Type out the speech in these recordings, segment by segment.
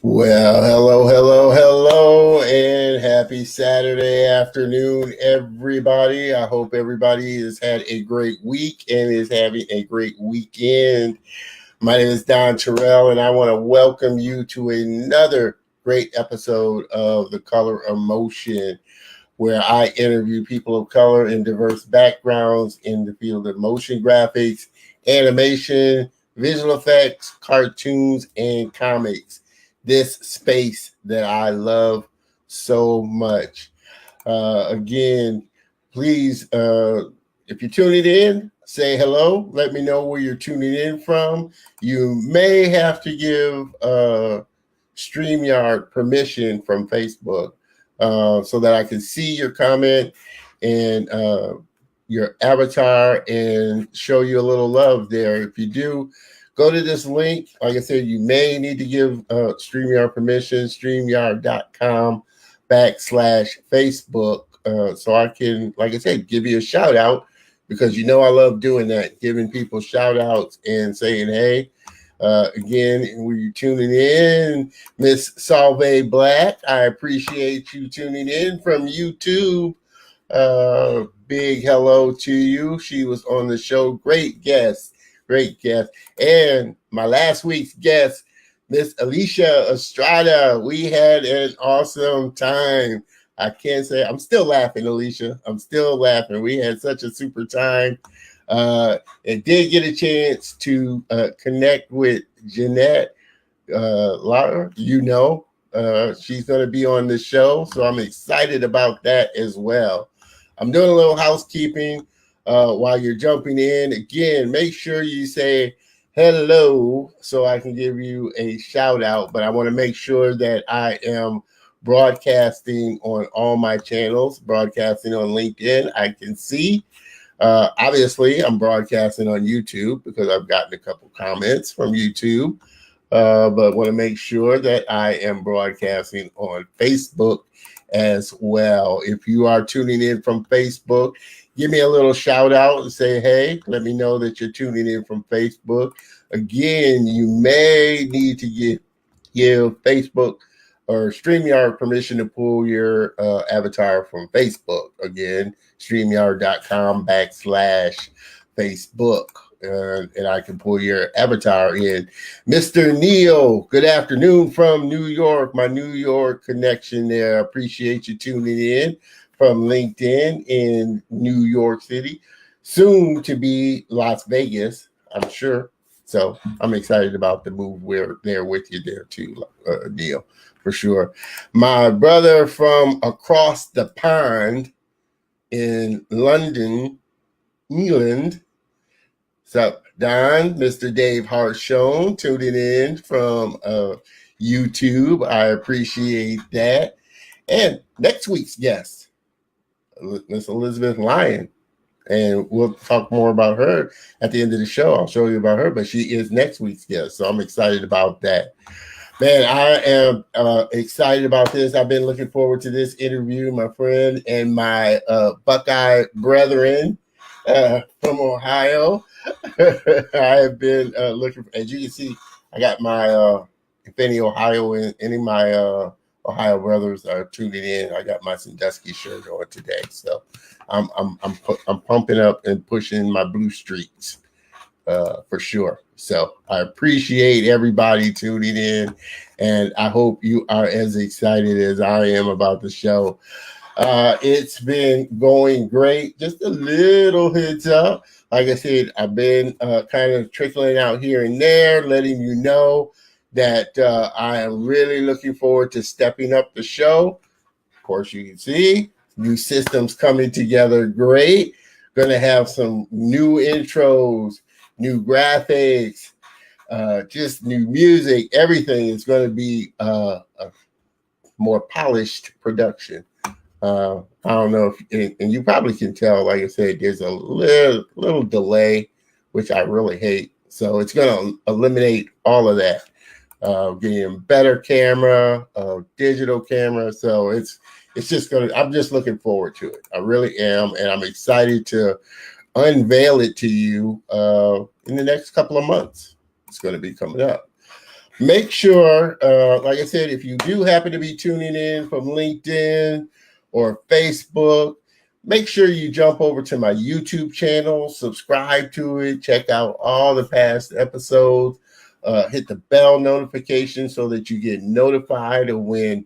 Well, hello, and happy Saturday afternoon, everybody. I hope everybody has had a great week and is having a great weekend. My name is Don Terrell, and I want to welcome you to another great episode of The Color of Motion, where I interview people of color in diverse backgrounds in the field of motion graphics, animation, visual effects, cartoons, and comics. This space that I love so much. Again, please, if you're tuning in, say hello. Let me know where you're tuning in from. You may have to give StreamYard permission from Facebook so that I can see your comment and your avatar and show you a little love there. If you do, go to this link. Like I said, you may need to give StreamYard permission, StreamYard.com/Facebook. So I can, like I said, give you a shout out because you know I love doing that, giving people shout outs and saying, hey, again, when you're tuning in, Miss Salve Black, I appreciate you tuning in from YouTube. Big hello to you. She was on the show. Great guest. And my last week's guest, Miss Alicia Estrada. We had an awesome time. I can't say I'm still laughing, Alicia. I'm still laughing. We had such a super time. And did get a chance to connect with Jeanette Lara. She's going to be on the show, so I'm excited about that as well. I'm doing a little housekeeping while you're jumping in. Again, make sure you say hello so I can give you a shout out, but I want to make sure that I am broadcasting on all my channels, broadcasting on LinkedIn. I can see. Obviously, I'm broadcasting on YouTube because I've gotten a couple comments from YouTube, but want to make sure that I am broadcasting on Facebook as well. If you are tuning in from Facebook, give me a little shout out and say, hey, let me know that you're tuning in from Facebook. Again, you may need to give Facebook or StreamYard permission to pull your avatar from Facebook. Again, StreamYard.com/Facebook. And I can pull your avatar in. Mr. Neil, good afternoon from New York, my New York connection there. I appreciate you tuning in from LinkedIn in New York City. Soon to be Las Vegas, I'm sure. So I'm excited about the move. We're there with you there too, Neil, for sure. My brother from across the pond in London, England. What's up, Don? Mr. Dave Harshon tuning in from YouTube. I appreciate that. And next week's guest, Miss Elizabeth Lyon. And we'll talk more about her at the end of the show. I'll show you about her, but she is next week's guest. So I'm excited about that. Man, I am excited about this. I've been looking forward to this interview, my friend and my Buckeye brethren from Ohio. I have been looking, as you can see, I got my, if any Ohio and any of my Ohio brothers are tuning in, I got my Sandusky shirt on today. So I'm pumping up and pushing my blue streaks for sure. So I appreciate everybody tuning in, and I hope you are as excited as I am about the show. It's been going great. Just a little heads up. Like I said, I've been kind of trickling out here and there, letting you know that I am really looking forward to stepping up the show. Of course, you can see new systems coming together great. Going to have some new intros, new graphics, just new music. Everything is going to be a more polished production. I don't know if, and you probably can tell, like I said, there's a little delay, which I really hate. So it's going to eliminate all of that. Getting better camera, digital camera. So it's just I'm just looking forward to it. I really am. And I'm excited to unveil it to you in the next couple of months. It's going to be coming up. Make sure, like I said, if you do happen to be tuning in from LinkedIn or Facebook, make sure you jump over to my YouTube channel, subscribe to it, check out all the past episodes, hit the bell notification so that you get notified of when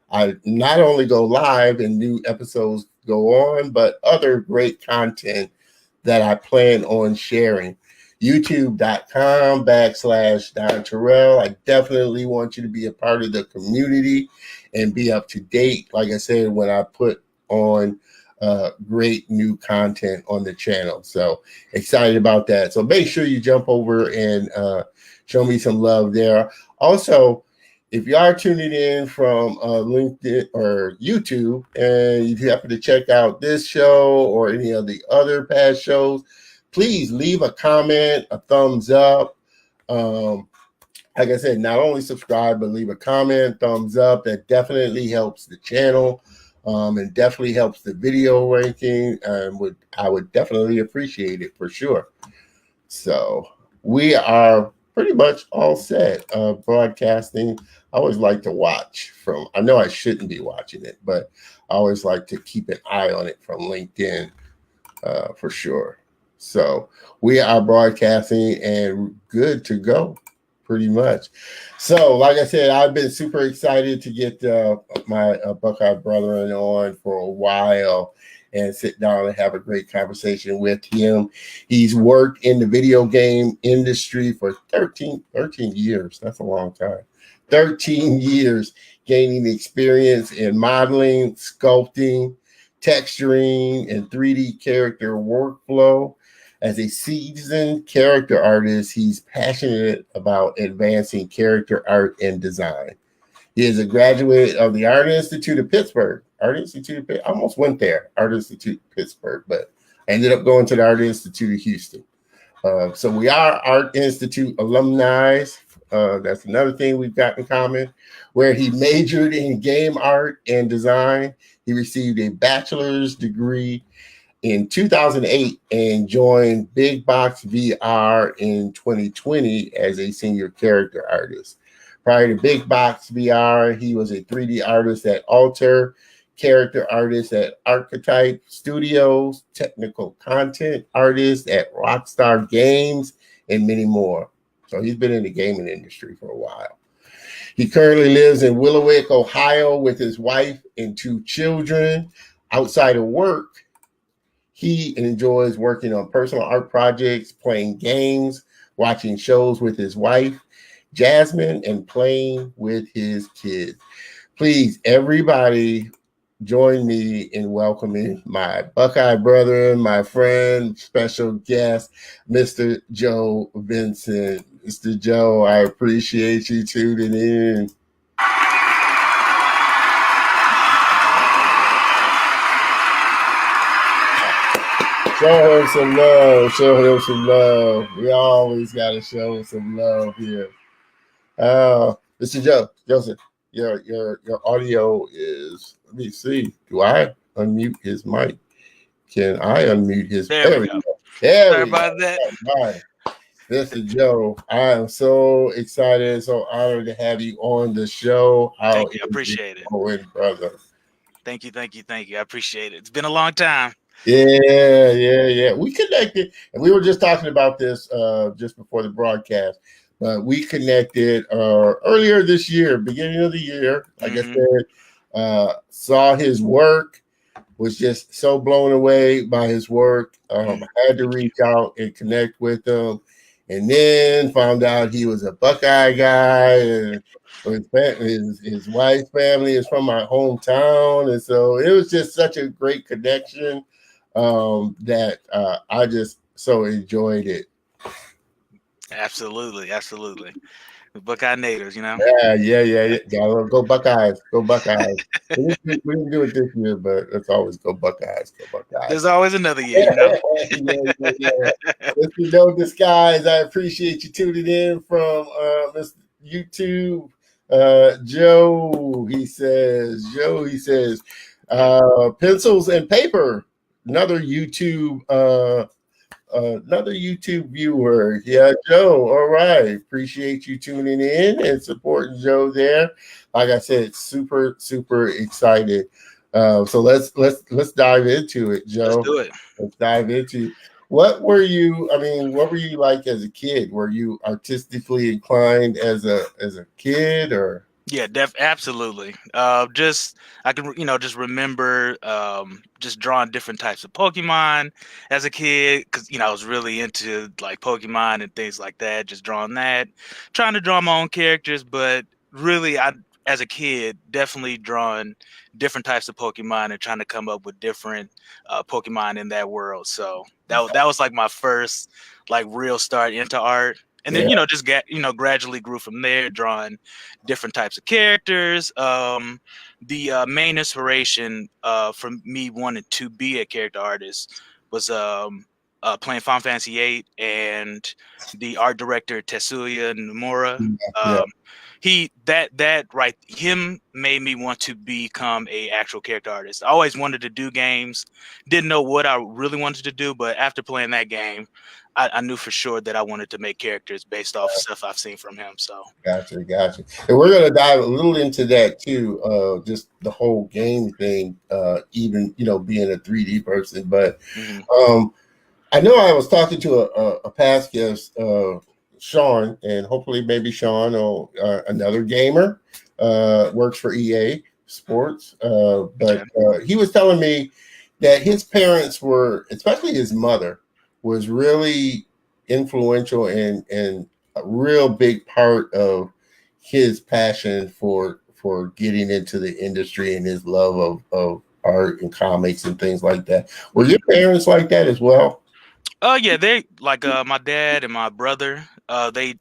I not only go live and new episodes go on, but other great content that I plan on sharing. YouTube.com/Don Terrell. I definitely want you to be a part of the community and be up to date. Like I said, when I put on great new content on the channel. So excited about that. So make sure you jump over and show me some love there. Also, if you are tuning in from LinkedIn or YouTube and you happen to check out this show or any of the other past shows, please leave a comment, a thumbs up. Like I said, not only subscribe, but leave a comment, thumbs up. That definitely helps the channel and definitely helps the video ranking. And I would definitely appreciate it for sure. So we are pretty much all set. Broadcasting, I always like to watch from, I know I shouldn't be watching it, but I always like to keep an eye on it from LinkedIn for sure. So we are broadcasting and good to go pretty much. So like I said, I've been super excited to get my Buckeye brethren on for a while and sit down and have a great conversation with him. He's worked in the video game industry for 13 years. That's a long time. 13 years gaining experience in modeling, sculpting, texturing, and 3D character workflow. As a seasoned character artist, he's passionate about advancing character art and design. He is a graduate of the Art Institute of Pittsburgh. I almost went there, Art Institute of Pittsburgh, but I ended up going to the Art Institute of Houston. So we are Art Institute alumni. That's another thing we've got in common, where he majored in game art and design. He received a bachelor's degree in 2008 and joined Big Box VR in 2020 as a senior character artist. Prior to Big Box VR, he was a 3D artist at Alter, character artist at Archetype Studios, technical content artist at Rockstar Games, and many more. So he's been in the gaming industry for a while. He currently lives in Willowick, Ohio with his wife and 2 children. Outside of work, he enjoys working on personal art projects, playing games, watching shows with his wife, Jasmine, and playing with his kids. Please, everybody, join me in welcoming my Buckeye brother, my friend, special guest, Mr. Joe Venson. Mr. Joe, I appreciate you tuning in. Show him some love. Show him some love. We always got to show some love here. Mr. Joe, Joseph, your audio is, let me see. Do I unmute his mic? Can I unmute his mic? There we go. Sorry about that. Right. Mr. Joe, I am so excited, so honored to have you on the show. Thank you. I appreciate it. Brother. Thank you. I appreciate it. It's been a long time. Yeah. We connected, and we were just talking about this just before the broadcast. But we connected earlier this year, beginning of the year. Like I said, saw his work, was just so blown away by his work. I had to reach out and connect with him, and then found out he was a Buckeye guy, and his wife's family is from my hometown, and so it was just such a great connection that I just so enjoyed it. Absolutely. The Buckeye natives, you know. Yeah. Go Buckeyes. Go Buckeyes. we didn't do it this year, but let's always go Buckeyes. Go Buckeyes. There's always another year, you know. Yeah. Mr. No Disguise, I appreciate you tuning in from Mr. YouTube. Joe, he says, pencils and paper. Another YouTube another YouTube viewer. Yeah, Joe. All right. Appreciate you tuning in and supporting Joe there. Like I said, super, super excited. So let's dive into it, Let's Joe. do it. Let's dive into what were you? I mean, what were you like as a kid? Were you artistically inclined as a kid, or? Yeah, absolutely. Just I can just remember just drawing different types of Pokemon as a kid because I was really into like Pokemon and things like that. Just drawing that, trying to draw my own characters, but really, I as a kid definitely drawing different types of Pokemon and trying to come up with different Pokemon in that world. So that was like my first like real start into art. And then Yeah. just gradually grew from there, drawing different types of characters. The main inspiration for me wanting to be a character artist was playing Final Fantasy VIII, and the art director Tetsuya Nomura. Yeah. Him made me want to become a actual character artist. I always wanted to do games, didn't know what I really wanted to do, but after playing that game, I knew for sure that I wanted to make characters based off stuff I've seen from him. So Gotcha. And we're gonna dive a little into that too, just the whole game thing, even being a 3D person. But I know I was talking to a past guest, Sean, and hopefully maybe Sean or another gamer, works for EA Sports. But he was telling me that his parents were, especially his mother, was really influential and a real big part of his passion for getting into the industry and his love of art and comics and things like that. Were your parents like that as well? Yeah, they like my dad and my brother. They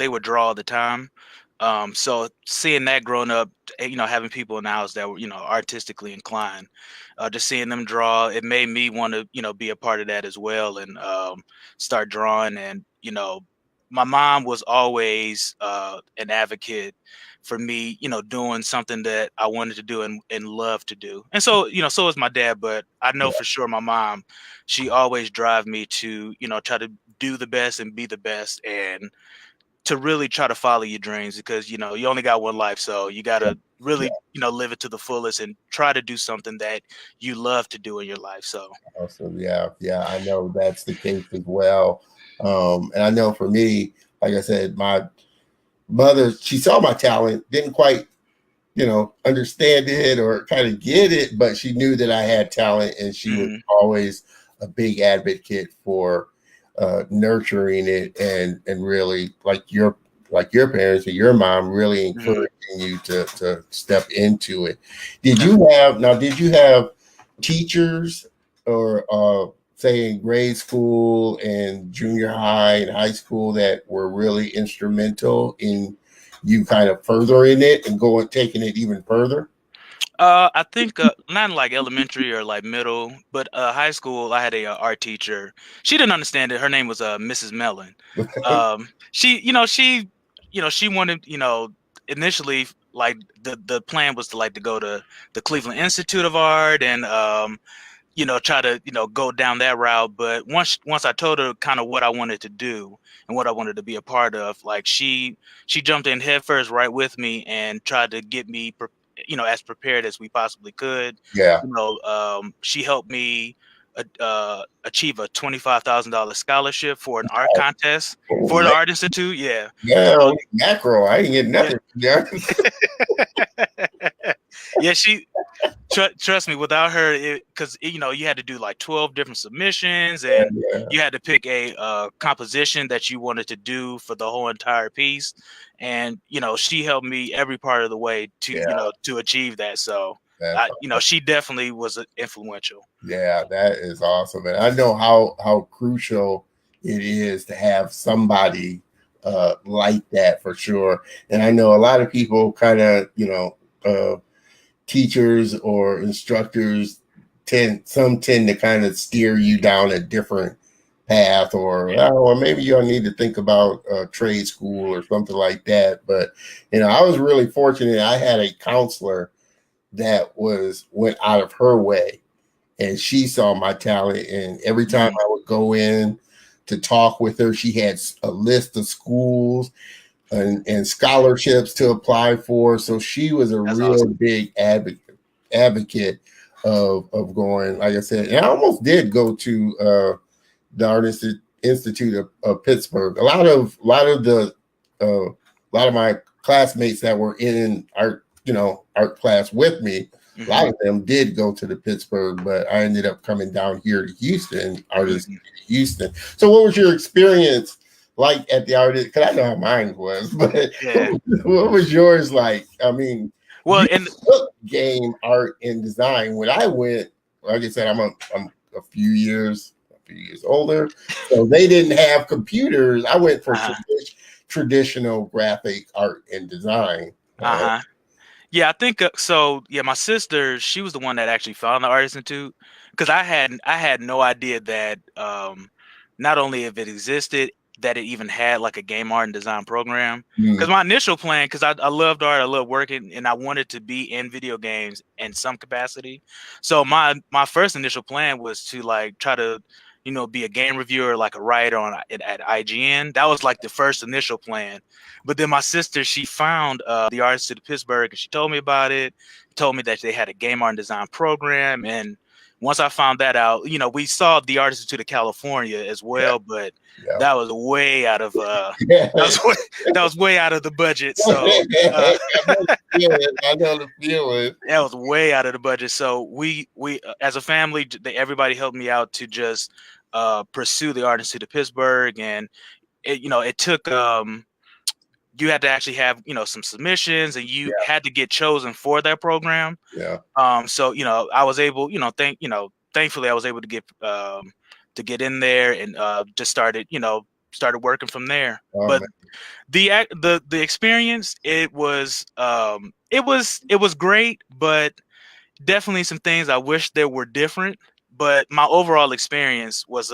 would draw all the time. So seeing that growing up, having people in the house that were artistically inclined, just seeing them draw, it made me want to be a part of that as well and start drawing. And my mom was always an advocate for me, doing something that I wanted to do and love to do. And so so is my dad, but I know for sure my mom, she always drive me to try to do the best and be the best and to really try to follow your dreams because you only got one life, so you got to really live it to the fullest and try to do something that you love to do in your life. So Awesome. Yeah, I know that's the case as well. And I know for me, like I said, my mother, she saw my talent, didn't quite understand it or kind of get it, but she knew that I had talent, and she was always a big advocate for nurturing it and really like your parents and your mom really encouraging you to step into it. Did you have teachers or say in grade school and junior high and high school that were really instrumental in you kind of furthering it and taking it even further? I think not like elementary or like middle, but high school. I had a art teacher. She didn't understand it. Her name was Mrs. Mellon. She wanted initially like the plan was to like to go to the Cleveland Institute of Art and try to go down that route. But once I told her kind of what I wanted to do and what I wanted to be a part of, like she jumped in headfirst right with me and tried to get me as prepared as we possibly could. Yeah. She helped me achieve a $25,000 scholarship for an art contest for the Art Institute. Yeah. Yeah, macro. I ain't getting nothing. Yeah. Yeah, trust me, without her, because you had to do like 12 different submissions, and you had to pick a composition that you wanted to do for the whole entire piece, and she helped me every part of the way to to achieve that. So she definitely was influential. Yeah, that is awesome, and I know how crucial it is to have somebody like that for sure. And I know a lot of people kind of teachers or instructors tend to kind of steer you down a different path, or maybe you'll need to think about trade school or something like that. But I was really fortunate. I had a counselor that went out of her way, and she saw my talent, and every time I would go in to talk with her. She had a list of schools and scholarships to apply for. So she was a That's real awesome. big advocate of going. Like I said, and I almost did go to the Art Institute of Pittsburgh. A lot of my classmates that were in art class with me, a lot of them did go to the Pittsburgh, but I ended up coming down here to Houston, Art Institute of Houston. So what was your experience like at the art? Because I know how mine was, but Yeah. what was yours like? I mean, Well, you and took game art and design. When I went, like I said, I'm a few years older, so they didn't have computers. I went for traditional graphic art and design. Yeah, I think so. Yeah, my sister, she was the one that actually found the Art Institute, because I had no idea that not only if it existed, that it even had like a game art and design program. Because my initial plan, because I loved art, I loved working, and I wanted to be in video games in some capacity. So my first initial plan was to like try to be a game reviewer, like a writer at IGN. That was like the first initial plan. But then my sister, she found the Art Institute of Pittsburgh, and she told me about it. Told me that they had a game art and design program, and once I found that out, we saw the Art Institute of California as well, but that was way out of that was way out of the budget. So I know the feeling. that was way out of the budget. So we as a family, everybody helped me out to just pursue the Art Institute of Pittsburgh, and it took you had to actually have some submissions, and you had to get chosen for that program. So I was able, thankfully I was able to get in there, and just started working from there. But Man. the experience, it was great, but definitely some things I wish there were different. But my overall experience was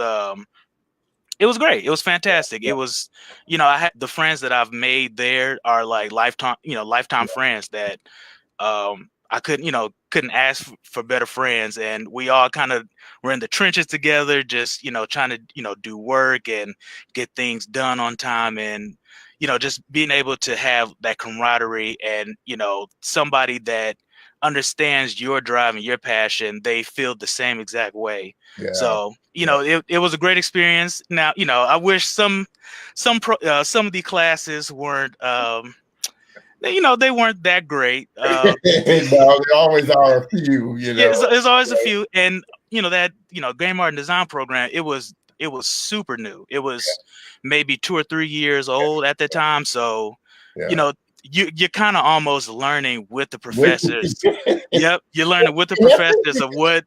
it was great. It was fantastic. It was, I had the friends that I've made there are like lifetime friends that I couldn't ask for better friends, and we all kind of were in the trenches together, just trying to do work and get things done on time, and just being able to have that camaraderie, and somebody that understands your drive and your passion, they feel the same exact way. So it was a great experience. Now I wish some of the classes weren't they weren't that great. No, there always are a few, Yeah, there's always a few, and that game art and design program. It was super new. It was maybe 2 or 3 years old at the time. So you're kind of almost learning with the professors. Yep, you're learning with the professors of what.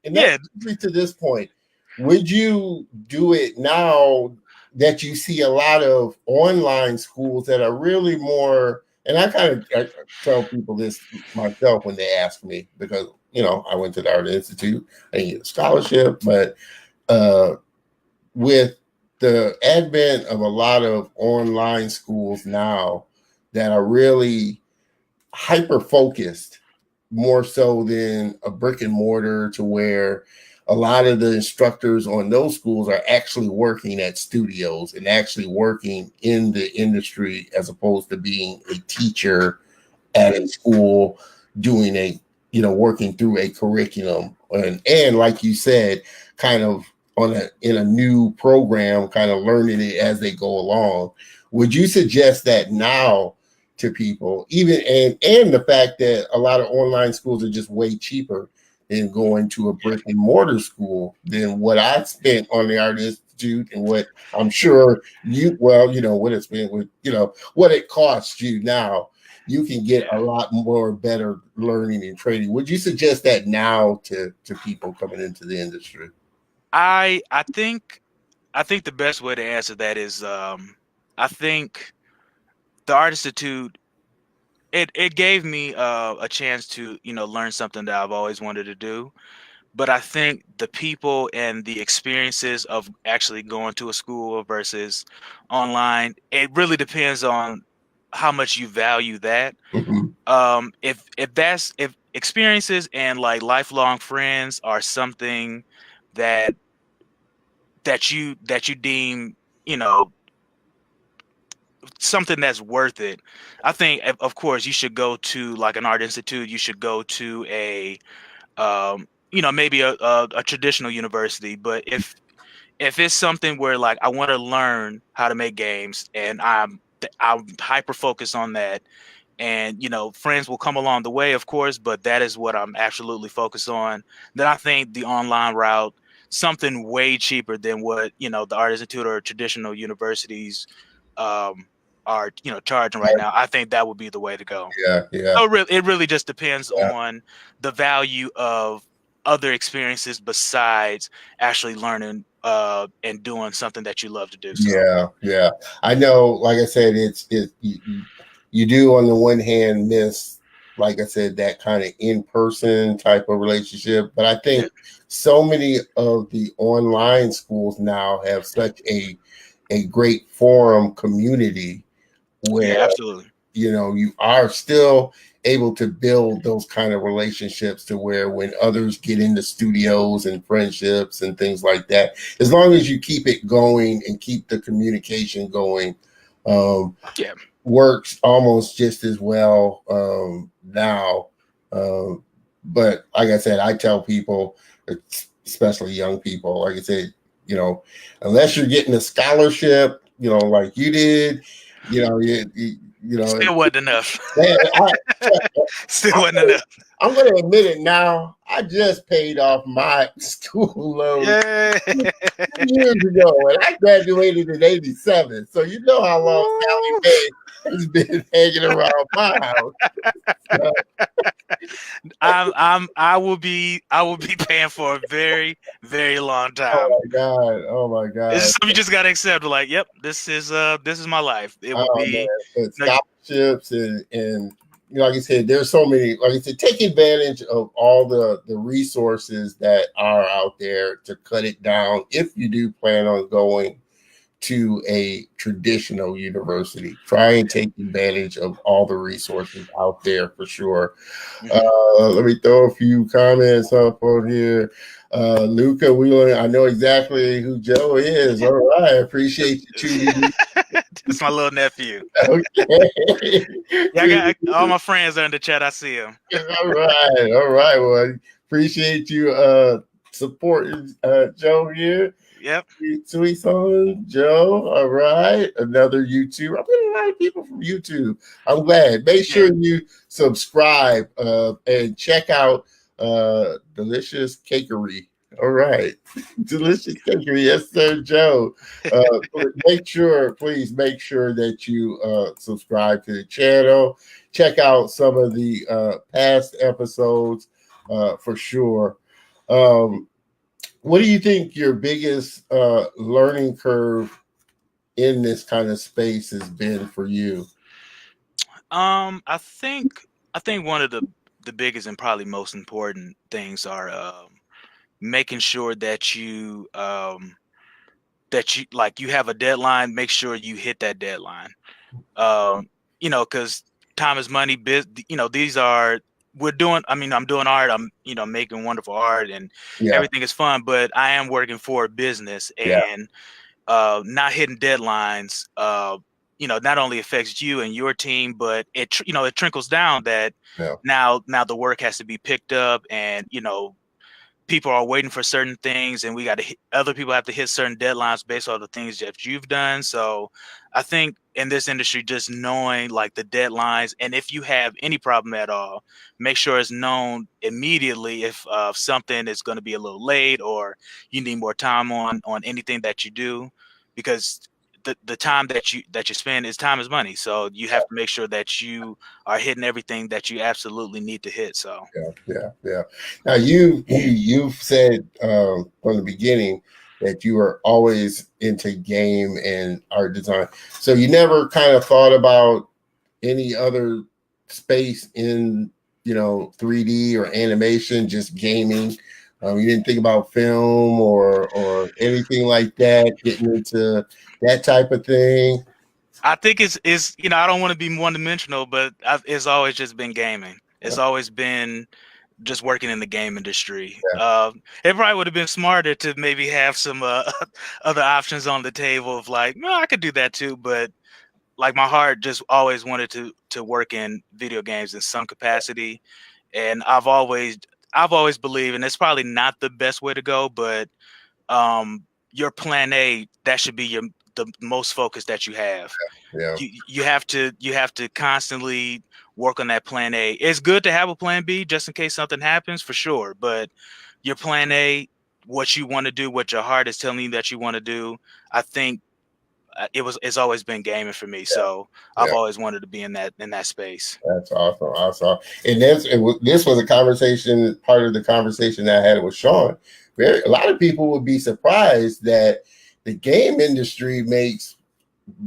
And to this point, would you do it now that you see a lot of online schools that are really more? And I tell people this myself when they ask me, because I went to the Art Institute, I didn't get a scholarship, but with the advent of a lot of online schools now that are really hyper focused, more so than a brick and mortar, to where a lot of the instructors on those schools are actually working at studios and actually working in the industry, as opposed to being a teacher at a school doing working through a curriculum, and like you said, kind of in a new program, kind of learning it as they go along. Would you suggest that now to people, even and the fact that a lot of online schools are just way cheaper than going to a brick and mortar school than what I spent on the Art Institute, and what I'm sure what it's been with, what it costs you now? You can get a lot more better learning and training. Would you suggest that now to people coming into the industry? I think the best way to answer that is I think the Art Institute, it gave me a chance to learn something that I've always wanted to do. But I think the people and the experiences of actually going to a school versus online, it really depends on how much you value that. If experiences and like lifelong friends are something that that you deem, you know, something that's worth it, I think of course you should go to like an art institute. You should go to a you know, maybe a traditional university. But if it's something where like I want to learn how to make games and I'm hyper focused on that, and you know, friends will come along the way, of course, but that is what I'm absolutely focused on, then I think the online route, something way cheaper than what, you know, the art institute or traditional universities um are, you know, charging right now, I think that would be the way to go. Yeah. So it really just depends on the value of other experiences besides actually learning and doing something that you love to do. So Yeah. I know, like I said, you do on the one hand miss, like I said, that kind of in-person type of relationship. But I yeah, think so many of the online schools now have such a great forum community where, yeah, absolutely. you know, you are still able to build those kind of relationships to where when others get into studios and friendships and things like that, as long as you keep it going and keep the communication going, Yeah, works almost just as well now. But like I said, I tell people, especially young people, like I said, you know, unless you're getting a scholarship, you know, like you did, you know, you know, still wasn't enough. man, Still I'm wasn't gonna, enough. I'm gonna admit it now. I just paid off my school loan Yeah. 2 years ago, and I graduated in '87. So you know how long Sally Woo. Mae has been hanging around my house. I will be paying for a very, very long Oh time. my god! Oh my It's god! just something you just gotta accept. Like, yep, this is my life. It will Oh man! be But no, scholarships and you know, like I said, there's so many. Like I said, take advantage of all the resources that are out there to cut it down. If you do plan on going to a traditional university, try and take advantage of all the resources out there for sure. mhm. Let me throw a few comments up on here. Luca, I know exactly who Joe is. All right, appreciate you tuning in. It's my little nephew. Okay. Yeah, I got all my friends are in the chat. I see them. All right. Well, appreciate you supporting Joe here. Yep. Sweet son, Joe. All right. Another YouTuber. I'm getting a lot of people from YouTube. I'm glad. Make Yeah. sure you subscribe and check out Delicious Cakery. All right. Delicious Cakery. Yes, sir, Joe. Please make sure that you subscribe to the channel. Check out some of the past episodes for sure. What do you think your biggest learning curve in this kind of space has been for you? I think one of the biggest and probably most important things are making sure that you like you have a deadline. Make sure you hit that deadline. You know, because time is money. You know, these are we're doing. I mean, I'm doing art. I'm, you know, making wonderful art, and Yeah, everything is fun. But I am working for a business, yeah, and not hitting deadlines, you know, not only affects you and your team, but you know, it trickles down that yeah, now the work has to be picked up, and you know, people are waiting for certain things, and we got to other people have to hit certain deadlines based on the things that you've done. So I think in this industry, just knowing like the deadlines, and if you have any problem at all, make sure it's known immediately if something is going to be a little late or you need more time on anything that you do, because the time that you spend is time is money. So you have to make sure that you are hitting everything that you absolutely need to hit. So yeah. Now you've said from the beginning that you were always into game and art design. So you never kind of thought about any other space in, you know, 3D or animation, just gaming. You didn't think about film or anything like that, getting into that type of thing. I think it's you know, I don't want to be one dimensional, but it's always just been gaming. It's always been just working in the game industry. Yeah. It probably would have been smarter to maybe have some other options on the table of like, no, I could do that too. But like my heart just always wanted to work in video games in some capacity, and I've always believed, and it's probably not the best way to go, but your plan A, that should be the most focus that you have. Yeah. You have to constantly work on that plan A. It's good to have a plan B just in case something happens, for sure, but your plan A, what you want to do, what your heart is telling you that you want to do, I think it's always been gaming for me. So I've Yeah. always wanted to be in that space. That's awesome. Awesome. And this was a conversation, part of the conversation that I had with Sean. A lot of people would be surprised that the game industry makes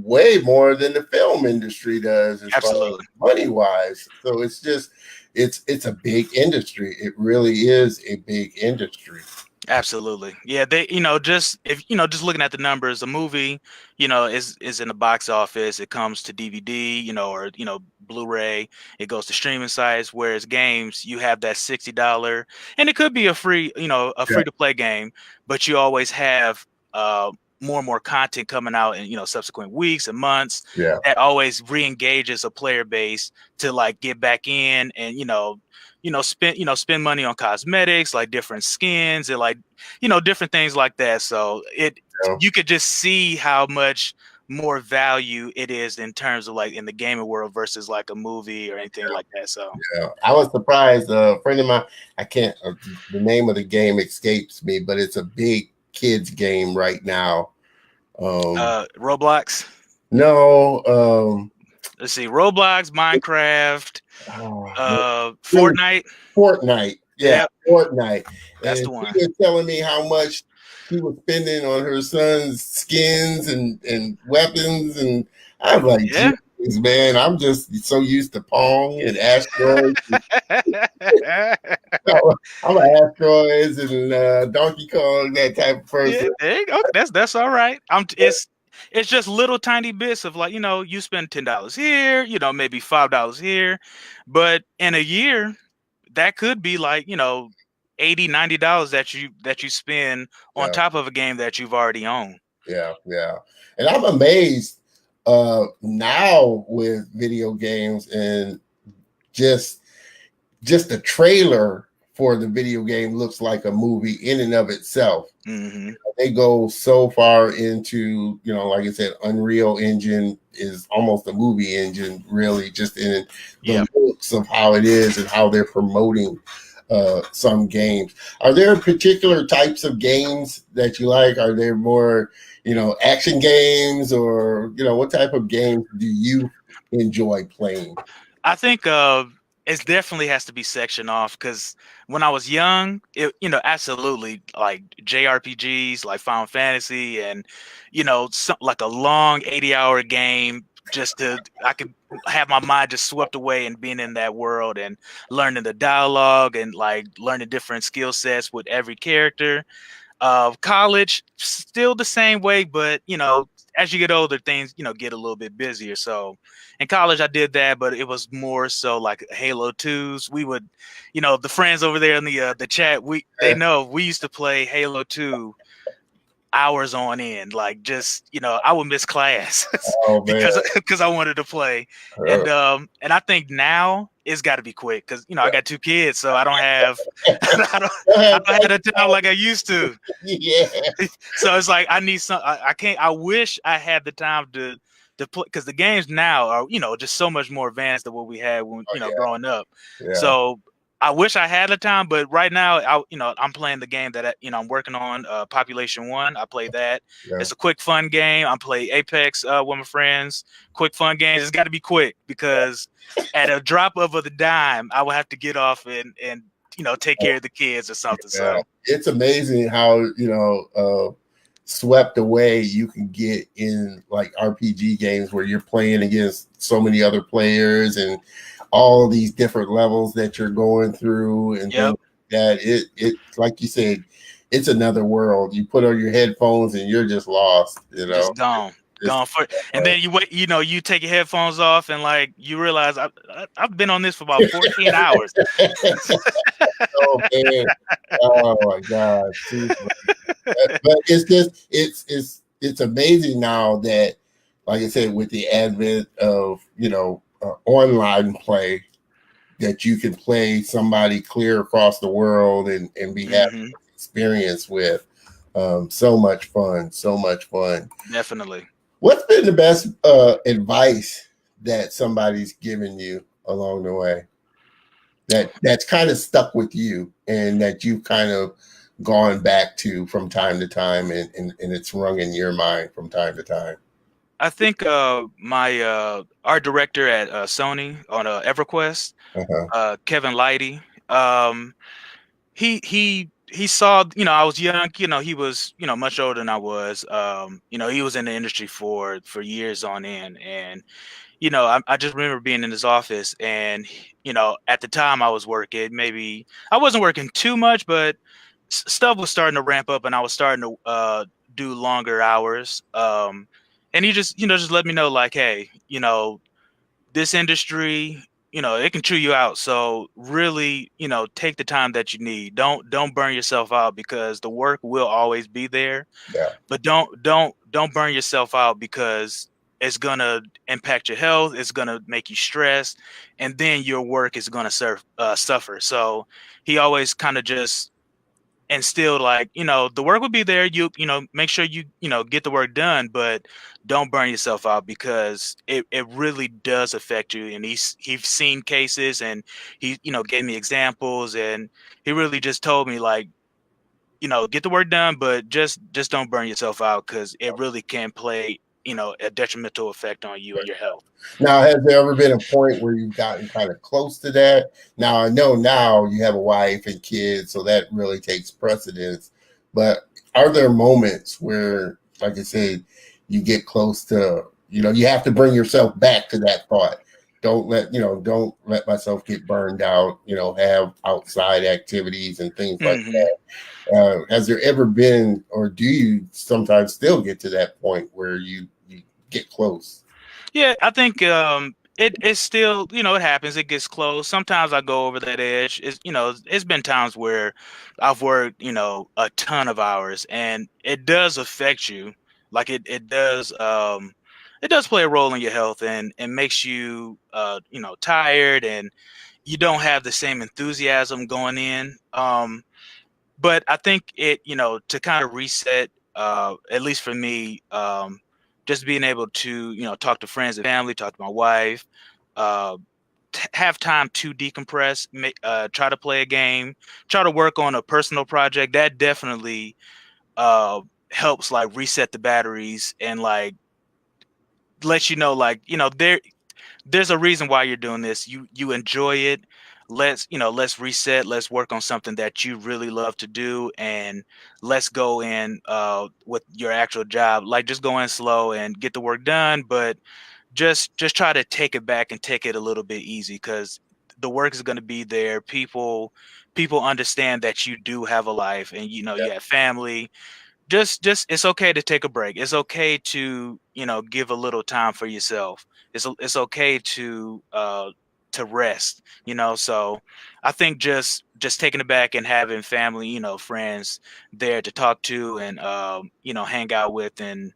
way more than the film industry does, as Absolutely. far as money wise. So it's a big industry. It really is a big industry. Absolutely. Yeah, just just looking at the numbers, a movie, is in the box office, it comes to DVD, or Blu-ray, it goes to streaming sites, whereas games, you have that $60, and it could be a free, a Yeah. free to play game, but you always have more and more content coming out in, subsequent weeks and months. Yeah. That always re-engages a player base to like get back in and spend money on cosmetics, like different skins and like different things like that. So you could just see how much more value it is in terms of like in the gaming world versus like a movie or anything like that. So yeah, I was surprised. A friend of mine, I can't, the name of the game escapes me, but it's a big kids game right now. Roblox. No. Let's see, Roblox, Minecraft, Fortnite. Fortnite. Yeah, Yep. Fortnite. That's And the one. she was telling me how much she was spending on her son's skins and weapons. And I'm like, Yeah. geez, man, I'm just so used to Pong and Asteroids. I'm an Asteroids and Donkey Kong, that type of person. Yeah, there you go. That's all right. It's just little tiny bits of like, you spend $10 here, maybe $5 here, but in a year, that could be like, $80-$90 that you spend on Yeah. top of a game that you've already owned. Yeah, yeah. And I'm amazed now with video games and just the trailer for the video game looks like a movie in and of itself. Mm-hmm. They go so far into, like I said, Unreal Engine is almost a movie engine, really, just in the looks of how it is and how they're promoting some games. Are there particular types of games that you like? Are there more, action games, or, what type of games do you enjoy playing? I think it definitely has to be sectioned off, because when I was young, absolutely, like JRPGs, like Final Fantasy, and like a long 80-hour game, I could have my mind just swept away and being in that world and learning the dialogue and like learning different skill sets with every character. College, still the same way, but as you get older, things get a little bit busier. So in college, I did that, but it was more so like Halo 2s. We would, the friends over there in the chat, they know we used to play Halo 2 hours on end, like just I would miss class because I wanted to play. And I think now it's got to be quick, because I got 2 kids, so I don't have I don't have the time like I used to. Yeah. So it's like I need some. I can't. I wish I had the time to play, because the games now are just so much more advanced than what we had when growing up. Yeah. So I wish I had the time, but right now, I'm playing the game that I'm working on, Population 1. I play that. Yeah. It's a quick, fun game. I play Apex with my friends. Quick, fun games. It's got to be quick, because at a drop of a dime, I will have to get off and take care of the kids or something. Yeah. So it's amazing how swept away you can get in like RPG games where you're playing against so many other players and all these different levels that you're going through, and things like that it like you said, it's another world. You put on your headphones and you're just lost, just gone. Just, and then you wait, you take your headphones off and like you realize I've been on this for about 14 hours. oh man, oh my God, seriously. But it's just it's amazing now that, like I said, with the advent of online play, that you can play somebody clear across the world and be having Hmm. experience with. So much fun, so much fun. Definitely. What's been the best advice that somebody's given you along the way that's kind of stuck with you and that you've kind of gone back to from time to time and it's rung in your mind from time to time? I think my art director at Sony on EverQuest, Uh-huh. Kevin Lighty, um, he saw, I was young, he was, much older than I was. He was in the industry for years on end. And, I just remember being in his office and, at the time I was working, maybe I wasn't working too much, but stuff was starting to ramp up and I was starting to do longer hours. And he just, just let me know like, hey, this industry, it can chew you out. So really, take the time that you need. Don't burn yourself out because the work will always be there. Yeah. But don't burn yourself out because it's gonna impact your health. It's gonna make you stressed, and then your work is gonna suffer. So he always kind of just instilled like, the work will be there. Make sure you get the work done, but don't burn yourself out because it really does affect you. And he's seen cases and he, gave me examples and he really just told me like, get the work done, but just don't burn yourself out because it really can play, a detrimental effect on you and your health. Now, has there ever been a point where you've gotten kind of close to that? Now, I know now you have a wife and kids, so that really takes precedence. But are there moments where, like I said, you get close to, you have to bring yourself back to that thought. Don't let myself get burned out, have outside activities and things like Hmm. that. Has there ever been, or do you sometimes still get to that point where you get close? Yeah, I think it's still, it happens. It gets close. Sometimes I go over that edge. It's been times where I've worked, a ton of hours and it does affect you. Like it does play a role in your health and makes you tired and you don't have the same enthusiasm going in. But I think to kind of reset, at least for me, just being able to, talk to friends and family, talk to my wife, uh, have time to decompress, try to play a game, try to work on a personal project. That definitely uh, helps like reset the batteries and like let you know, like, there's a reason why you're doing this. You enjoy it. Let's reset. Let's work on something that you really love to do, and let's go in with your actual job. Like just go in slow and get the work done, but just try to take it back and take it a little bit easy because the work is going to be there. People understand that you do have a life and you have family. Just it's okay to take a break. It's okay to give a little time for yourself. It's okay to rest. So I think just taking it back and having family, friends there to talk to and hang out with and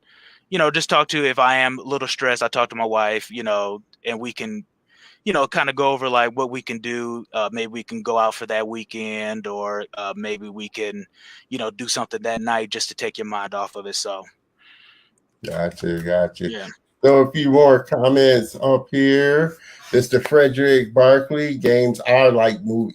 just talk to. If I am a little stressed, I talk to my wife, and we can kind of go over like what we can do. Maybe we can go out for that weekend, or maybe we can, do something that night just to take your mind off of it. So, Gotcha. yeah. So a few more comments up here. Mr. Frederick Barkley, games are like movies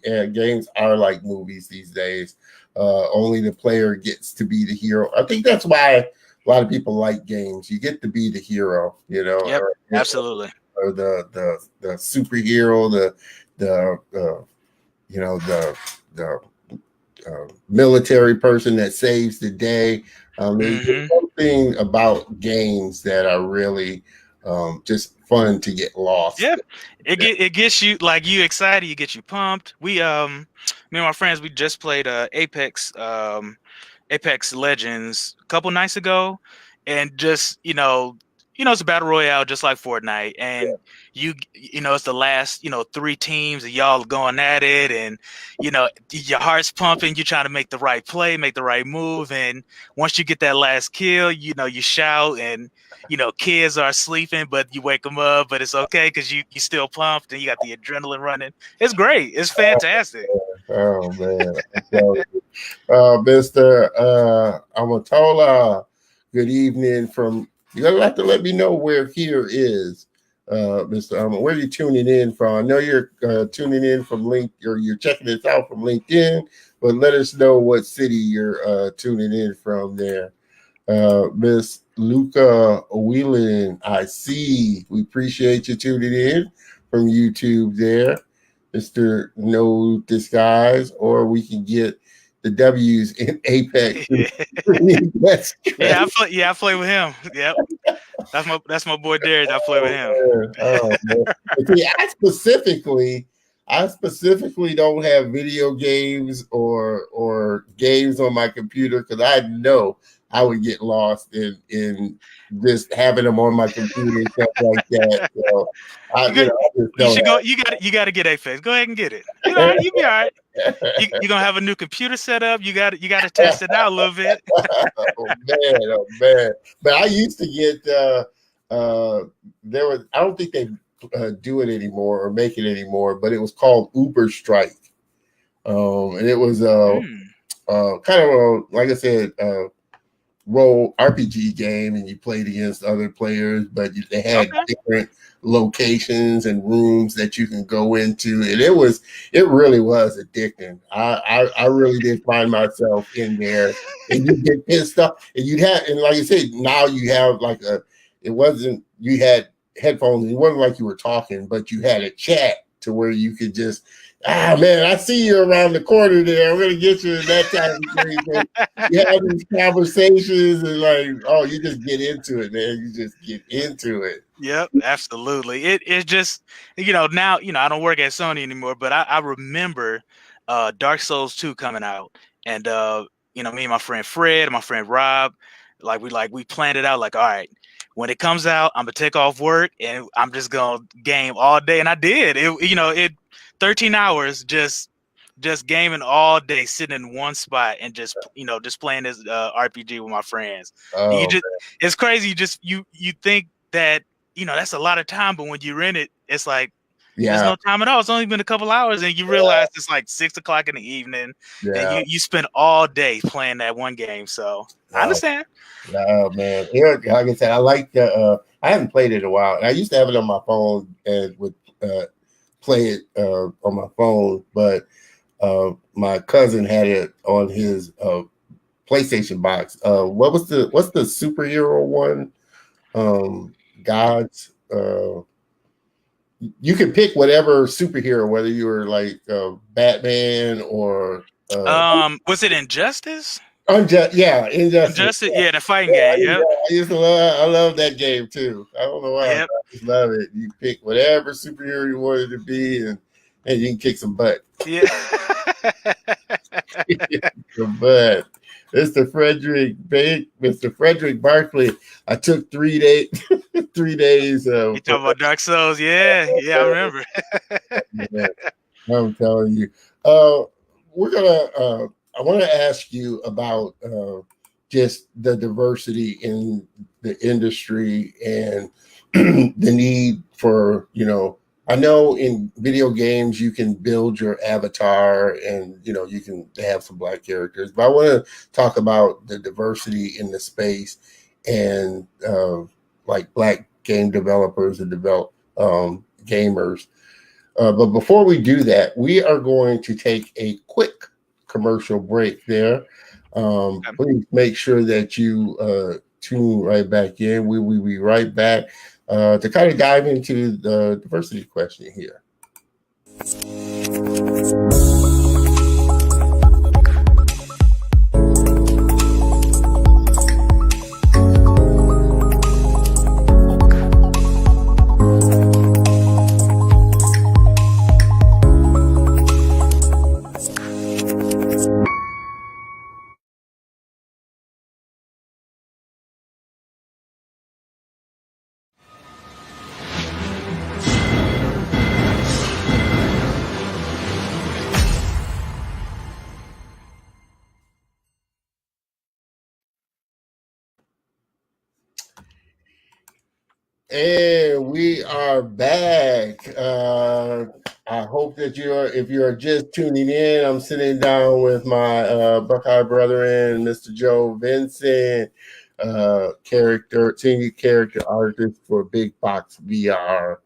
these days. Only the player gets to be the hero. I think that's why a lot of people like games. You get to be the hero, Yep. Absolutely. or the superhero, the the military person that saves the day. There's Hmm. something about games that are really just fun to get lost. Yeah. It gets you like you excited. You get you pumped. Me and my friends, we just played Apex Legends a couple nights ago, and just it's a battle royale just like Fortnite, and it's the last, 3 teams, and y'all going at it, and your heart's pumping. You're trying to make the right play, make the right move, and once you get that last kill, you shout, and kids are sleeping, but you wake them up, but it's okay because you still pumped and you got the adrenaline running. It's great. It's fantastic. Oh man, I'm telling you. Mr. Amatola, good evening from. You're gonna have to let me know where here is, Mr. Where are you tuning in from? I know you're tuning in from Link, or you're checking this out from LinkedIn, but let us know what city you're tuning in from there. Miss Luca Whelan, I see. We appreciate you tuning in from YouTube there, Mr. No Disguise, or we can get the W's in Apex. That's Yeah, I play with him. Yep. That's my boy Darius. I play with him. Oh, man. See, I specifically don't have video games or games on my computer because I know I would get lost in just having them on my computer and stuff like that. So I just You don't should go. You got to get Apex. Go ahead and get it. You all right? You be all right. have. You're gonna have a new computer set up. You got to test it out a little bit. Oh man! But I used to get there was. I don't think they do it anymore or make it anymore. But it was called Uber Strike, and it was kind of like I said, role RPG game, and you played against other players, but they had different locations and rooms that you can go into, and it really was addicting. I really did find myself in there, and you get pissed off, and and like I said, now you have like it wasn't, you had headphones, and it wasn't like you were talking, but you had a chat to where you could just, man, I see you around the corner there. I'm gonna get you in that type of thing. So you have these conversations, and you just get into it, man. You just get into it. Yep, absolutely. It's just now I don't work at Sony anymore, but I remember Dark Souls 2 coming out, and me and my friend Fred and my friend Rob, we planned it out like, all right, when it comes out, I'm gonna take off work and I'm just gonna game all day, and I did. It 13 hours just gaming all day, sitting in one spot and just playing this RPG with my friends. And it's crazy. You think that that's a lot of time, but when you're in it, it's like there's no time at all. It's only been a couple hours, and you realize it's like 6 o'clock in the evening, and you spend all day playing that one game. So I understand. No, man. Like I said, I like the. I haven't played it in a while. I used to have it on my phone and would play it on my phone, but my cousin had it on his PlayStation box. What's the superhero one? Gods. You can pick whatever superhero, whether you were like Batman or was it Injustice? Injustice. Injustice, yeah, the fighting game. Yep. I love that game too. I don't know why. Yep. I just love it. You pick whatever superhero you wanted to be, and you can kick some butt. Yeah. Some butt. Mr. Frederick Barkley. I took 3 days. 3 days. You talking about Dark Souls? Yeah, I remember. Yeah, I'm telling you. We're gonna. I want to ask you about just the diversity in the industry and the need for, I know in video games you can build your avatar and, you can have some Black characters, but I want to talk about the diversity in the space and like Black game developers and gamers. But before we do that, we are going to take a quick commercial break there. Please make sure that you tune right back in. We will be right back to kind of dive into the diversity question here. And we are back. I hope that if you're just tuning in, I'm sitting down with my Buckeye brethren, Mr. Joe Venson, senior character artist for Big Box VR,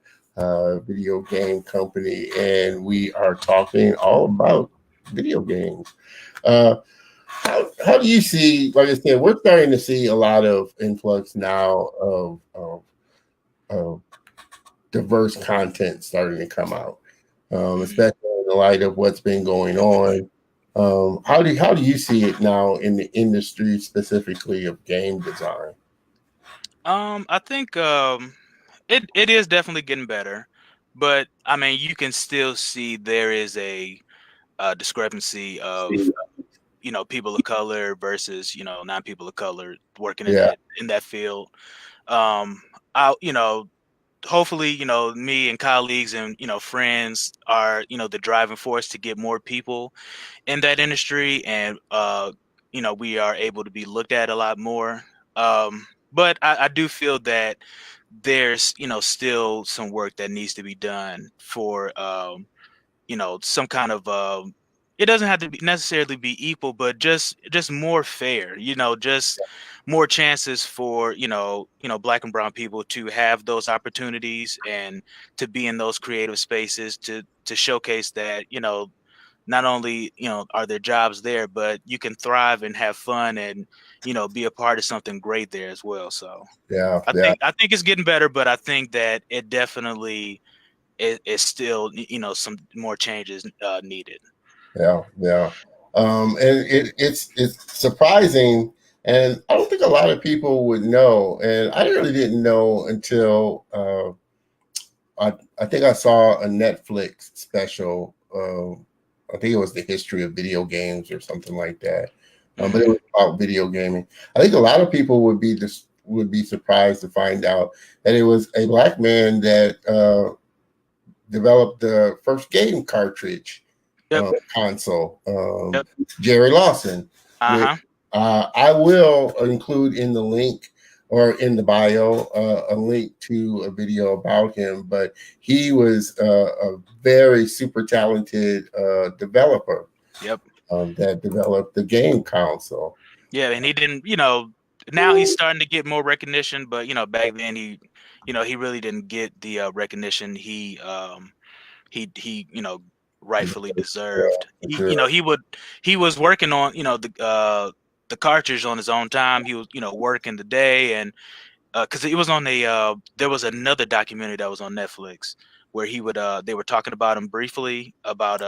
video game company, and we are talking all about video games. Uh, how do you see? Like I said, we're starting to see a lot of influx now of diverse content starting to come out, Mhm. especially in the light of what's been going on. How do you see it now in the industry, specifically of game design? I think it is definitely getting better, but I mean you can still see there is a discrepancy of people of color versus non people of color working in Yeah, that field. Um, I hopefully me and colleagues and friends are the driving force to get more people in that industry, and we are able to be looked at a lot more. But I do feel that there's still some work that needs to be done for some kind of it doesn't have to be necessarily be equal, but just more fair, just more chances for black and brown people to have those opportunities and to be in those creative spaces to showcase that not only are there jobs there, but you can thrive and have fun and be a part of something great there as well. So yeah, I yeah, think I think it's getting better, but I think that it definitely is still some more changes needed. yeah. And it's surprising, and I don't think a lot of people would know. And I really didn't know until I think I saw a Netflix special. I think it was the history of video games or something like that. But it Hmm. was about video gaming. I think a lot of people would be surprised to find out that it was a black man that developed the first game cartridge Yep. console, Yep. Jerry Lawson. Which Uh-huh. I will include in the link or in the bio a link to a video about him. But he was a very super talented developer Yep. that developed the game console. Yeah, and he didn't, now he's starting to get more recognition, but back then he really didn't get the recognition he rightfully deserved. He Yeah, he was working on the cartridge on his own time. He was working the day, and because it was on a there was another documentary that was on Netflix where he would they were talking about him briefly about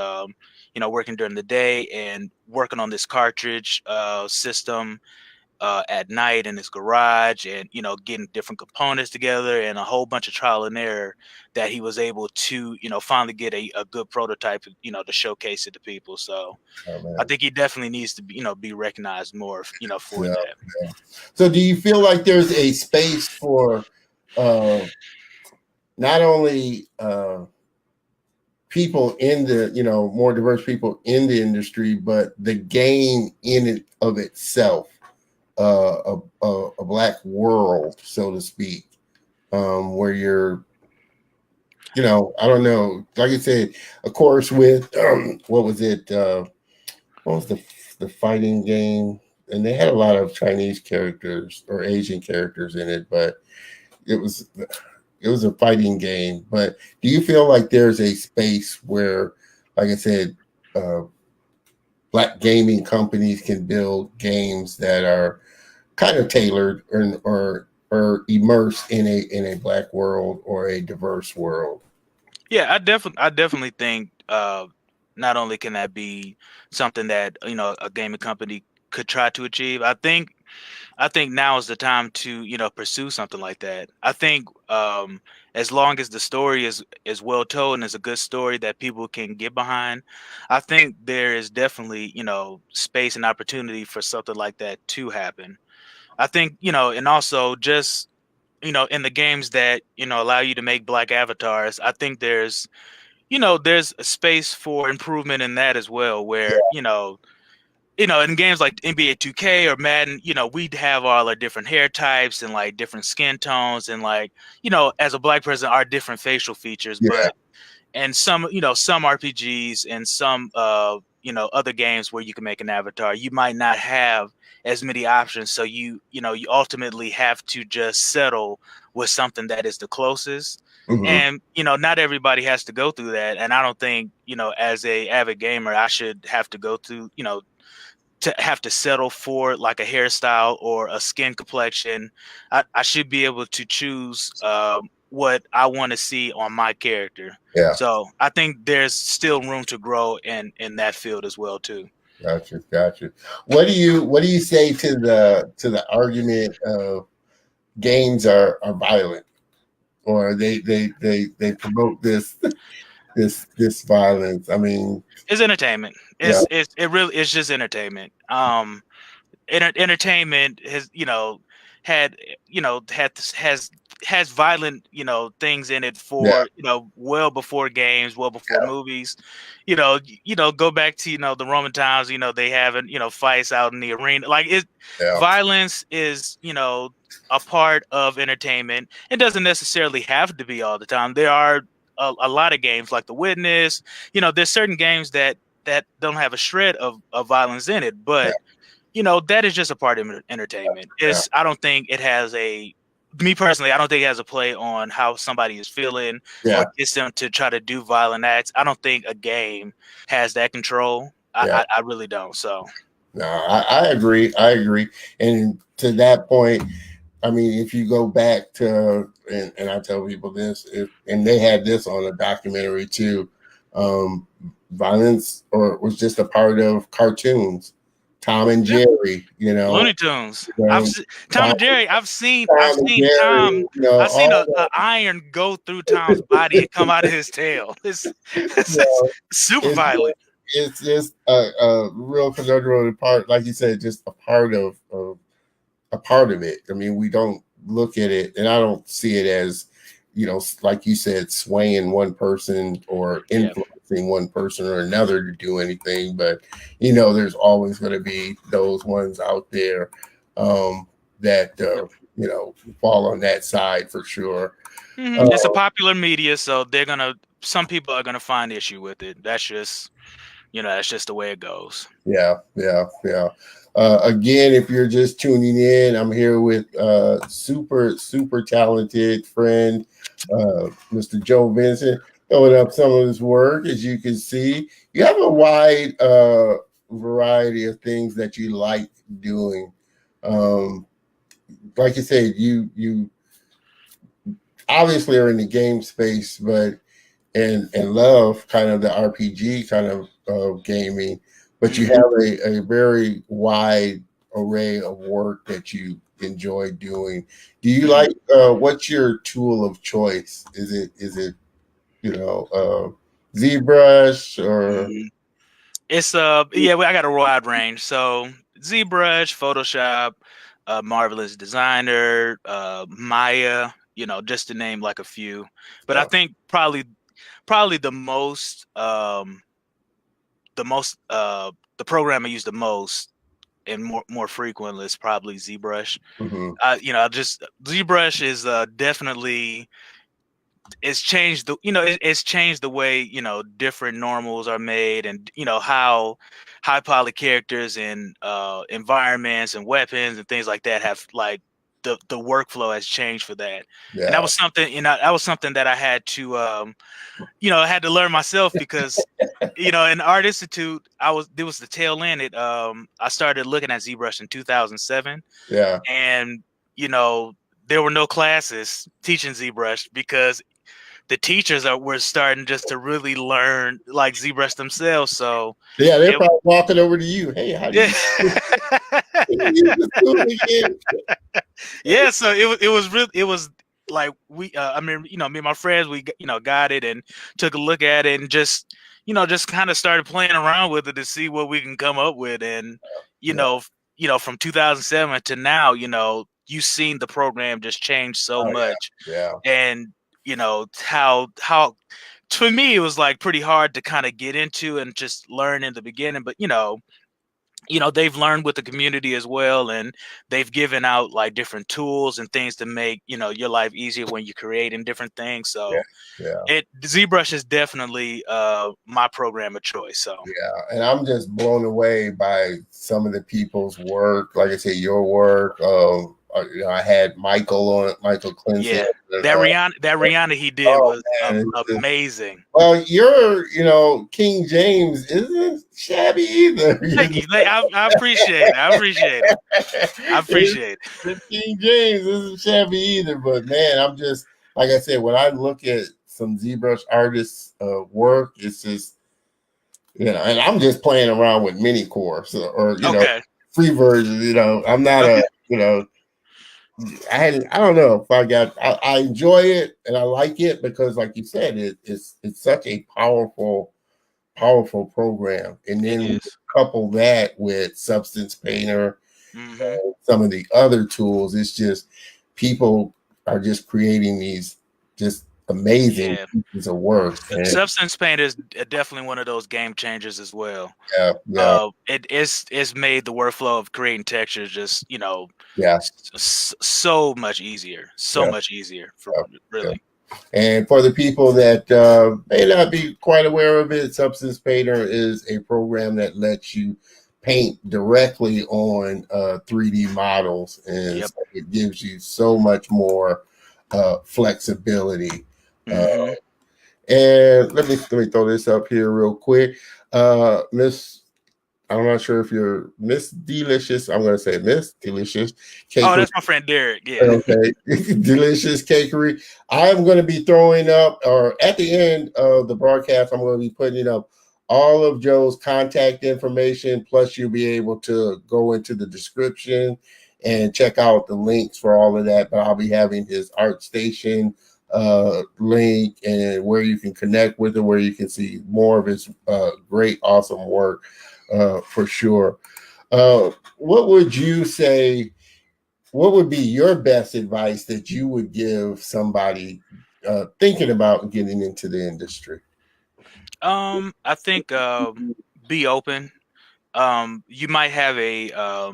working during the day and working on this cartridge system at night in his garage, and getting different components together and a whole bunch of trial and error that he was able to finally get a good prototype to showcase it to people. So oh, I man. think he definitely needs to be be recognized more for Yeah. that. So, do you feel like there's a space for uh, not only people in the more diverse people in the industry, but the game in it of itself, a black world, so to speak, where you're I don't know, like I said, of course, with what was it, what was the fighting game, and they had a lot of Chinese characters or Asian characters in it, but it was it was a fighting game. But do you feel like there's a space where, like I said, uh, black gaming companies can build games that are kind of tailored or immersed in a black world or a diverse world? Yeah, I definitely think not only can that be something that a gaming company could try to achieve. I think now is the time to pursue something like that. I think as long as the story is well told and is a good story that people can get behind, I think there is definitely space and opportunity for something like that to happen. I think and also just in the games that allow you to make black avatars, I think there's a space for improvement in that as well, where in games like NBA 2K or Madden, we'd have all our different hair types and like different skin tones and like, as a black person, our different facial features. Yeah. But and some RPGs and some other games where you can make an avatar, you might not have as many options. So you ultimately have to just settle with something that is the closest. Hmm. And not everybody has to go through that. And I don't think, as a avid gamer, I should have to go through, to have to settle for like a hairstyle or a skin complexion. I should be able to choose what I want to see on my character. Yeah. So I think there's still room to grow in that field as well too. Gotcha. What do you say to the argument of games are violent, or they promote this violence? I mean, It's entertainment. yeah, It really is just entertainment. Entertainment has had has violent things in it yeah, for well before games, well before movies. Go back to the Roman times. They having fights out in the arena. Like it, yeah, violence is a part of entertainment. It doesn't necessarily have to be all the time. There are a lot of games like The Witness. There's certain games that don't have a shred of violence in it, yeah, but that is just a part of entertainment. yeah, I don't think it has me personally, I don't think it has a play on how somebody is feeling yeah, or gets them to try to do violent acts. I don't think a game has that control. yeah. I really don't. So, No, I agree. I agree. And to that point, I mean, if you go back to, and I tell people this, and they had this on a documentary too, um, violence or was just a part of cartoons, Tom and yeah, Jerry, Looney Tunes. um, Tom Tom, and Jerry. Tom and Jerry, I've seen all a iron go through Tom's body and come out of his tail. It's that. super It's violent. it's just a real conundrum part, like you said, just a part of it. I mean, we don't look at it, and I don't see it as, like you said, swaying one person or Yeah. influencing one person or another to do anything. But there's always going to be those ones out there that fall on that side for sure. It's a popular media, so some people are gonna find issue with it. That's just the way it goes. Yeah, yeah, yeah. Again, if you're just tuning in, I'm here with super talented friend, Mr. Joe Venson, throwing up some of his work. As you can see, you have a wide variety of things that you like doing. Um, like you said, you obviously are in the game space, but and love kind of the RPG kind of gaming, but you Mhm. have a very wide array of work that you enjoy doing. Do you Mhm. like what's your tool of choice? Is it ZBrush or Mhm. It's yeah, I got a wide range. So ZBrush, Photoshop, Marvelous Designer, Maya, just to name like a few. But I yeah? think probably the program I use the most and more frequently is probably ZBrush. Hmm. Just ZBrush is definitely it's changed the way different normals are made, and how high poly characters and environments and weapons and things like that have like the workflow has changed for that. And Yeah, that was something that I had to I had to learn myself because in Art Institute there was the tail end. I started looking at ZBrush in 2007, yeah, and there were no classes teaching ZBrush because the teachers were starting just to really learn like ZBrush themselves. So yeah. They're it probably walking over to you. Hey, how do yeah. you use this tool again? Yeah, so it was like I mean, me and my friends, we got it and took a look at it and just kind of started playing around with it to see what we can come up with. And you Yeah, know from 2007 to now, you've seen the program just change so oh much. yeah, And how to me it was like pretty hard to kind of get into and just learn in the beginning. But they've learned with the community as well, and they've given out like different tools and things to make, your life easier when you're creating different things. Yeah, So yeah, ZBrush is definitely my program of choice. So yeah. And I'm just blown away by some of the people's work. Like I said, your work. I had Michael Clinton. yeah, that Rihanna he did Oh was man, amazing. well, King James isn't shabby either. Thank you. I appreciate it. I appreciate it. I appreciate it. The King James isn't shabby either. But man, I'm just like I said, when I look at some ZBrush artists' work, it's just and I'm just playing around with mini core, or Okay. free version. I'm not Okay. I don't know if I enjoy it and I like it because, like you said, it's such a powerful program. And It then we is. couple that with Substance Painter Mm-hmm. and some of the other tools. It's just people are just creating these just amazing Yeah. pieces of work. And Substance Paint is definitely one of those game changers as well. yeah, yeah, It's made the workflow of creating textures just yeah, so much easier, so yeah, much easier for yeah, yeah. really. And for the people that may not be quite aware of it, Substance Painter is a program that lets you paint directly on 3D models, and Yep. so it gives you so much more flexibility. Uh, Mm-hmm. and let me throw this up here real quick, Miss. I'm not sure if you're Miss Delicious. I'm going to say Miss Delicious Oh, Cake. that's my friend Derek. Yeah. Okay, delicious cakery. I'm going to be throwing up, or at the end of the broadcast, I'm going to be putting up all of Joe's contact information. Plus, you'll be able to go into the description and check out the links for all of that. But I'll be having his ArtStation link and where you can connect with it, where you can see more of his great, awesome work for sure. What would you say? What would be your best advice that you would give somebody thinking about getting into the industry? I think be open. You might have a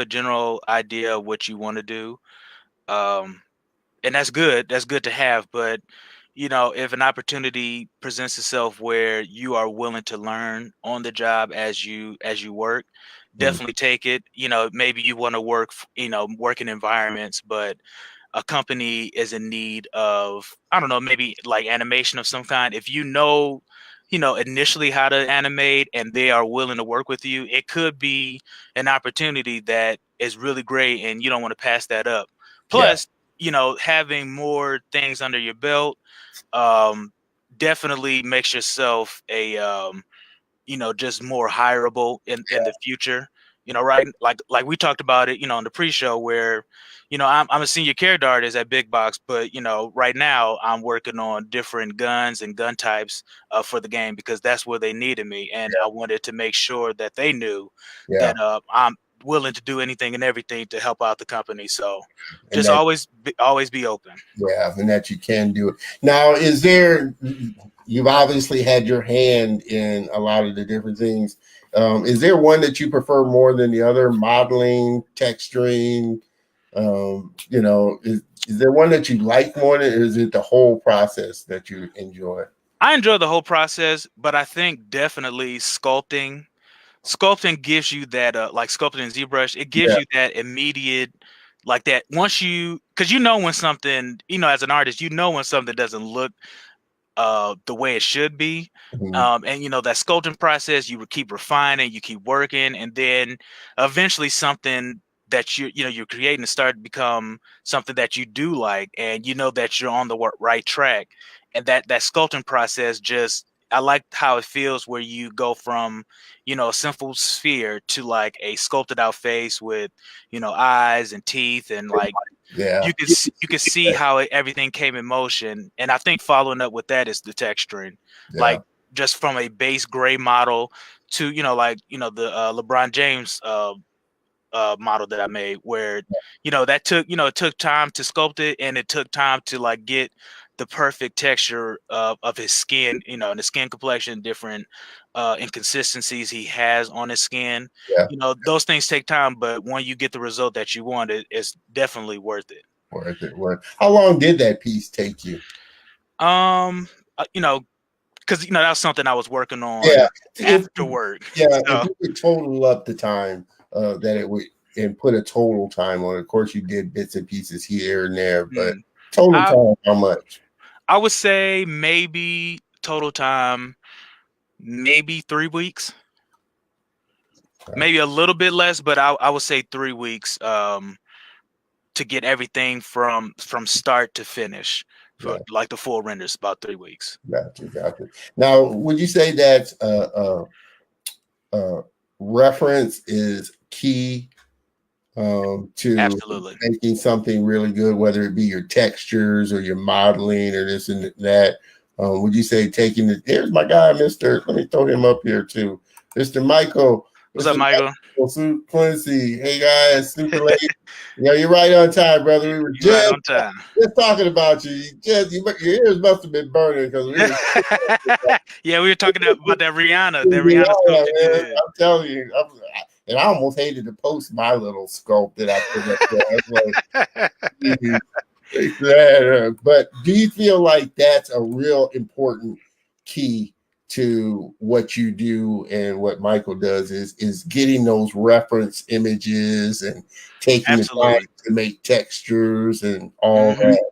general idea of what you want to do. Um, and that's good. That's good to have. But if an opportunity presents itself where you are willing to learn on the job as you work, Mm, definitely take it. Maybe you want to work in environments, but a company is in need of, I don't know, maybe like animation of some kind. If initially how to animate and they are willing to work with you, it could be an opportunity that is really great and you don't want to pass that up. yeah, Plus, having more things under your belt um, definitely makes yourself just more hireable in the future. Right? Like we talked about it, in the pre-show where, I'm a senior character artist at Big Box, but right now I'm working on different guns and gun types for the game because that's where they needed me, and I wanted to make sure that they knew yeah, that I'm willing to do anything and everything to help out the company. So and just that always be open. yeah, and that you can do it. Now, is there? You've obviously had your hand in a lot of the different things. Is there one that you prefer more than the other? Modeling, texturing. Is there one that you like more than? Or is it the whole process that you enjoy? I enjoy the whole process, but I think definitely sculpting gives you that like sculpting in ZBrush, it gives Yeah. you that immediate, like that once because when something, as an artist, when something doesn't look the way it should be. Mhm. And that sculpting process, you would keep refining, you keep working, and then eventually something that you're creating to start to become something that you do like, and that you're on the right track. And that sculpting process, just I like how it feels where you go from a simple sphere to like a sculpted out face with eyes and teeth, and like Yeah. you could see how everything came in motion. And I think following up with that is the texturing, Yeah. like just from a base gray model to the LeBron James model that I made, where that took it took time to sculpt it, and it took time to like get the perfect texture of his skin, and the skin complexion, different inconsistencies he has on his skin. Yeah. Those things take time, but when you get the result that you want, it's definitely worth it. Worth it. How long did that piece take you? Um, because that was something I was working Yeah. on If after work. Yeah, if So, you could total up the time that it would and put a total time on it. Of course, you did bits and pieces here and there, but total I time, how much? I would say maybe total time, maybe 3 weeks, maybe a little bit less, but I would say 3 weeks to get everything from start to finish for Yeah, like the full renders, about 3 weeks. gotcha. Now, would you say that reference is key to Absolutely. making something really good, whether it be your textures or your modeling or this and that? Would you say taking it? Here's my guy, Mr. Let me throw him up here too, Mr. Michael. What's up, Mr. Michael? Michael Quincy. Hey guys, super late. You're right on time, brother. We were You're right just on time. talking about you. Your ears must have been burning because we were. Yeah, we were talking about that Rihanna Yeah, sculpt you man, did. I'm telling you, and I almost hated to post my little sculpt that I put up there. I was like, but do you feel like that's a real important key to what you do and what Michael does is getting those reference images and taking the time Absolutely. to make textures and all Hmm. that?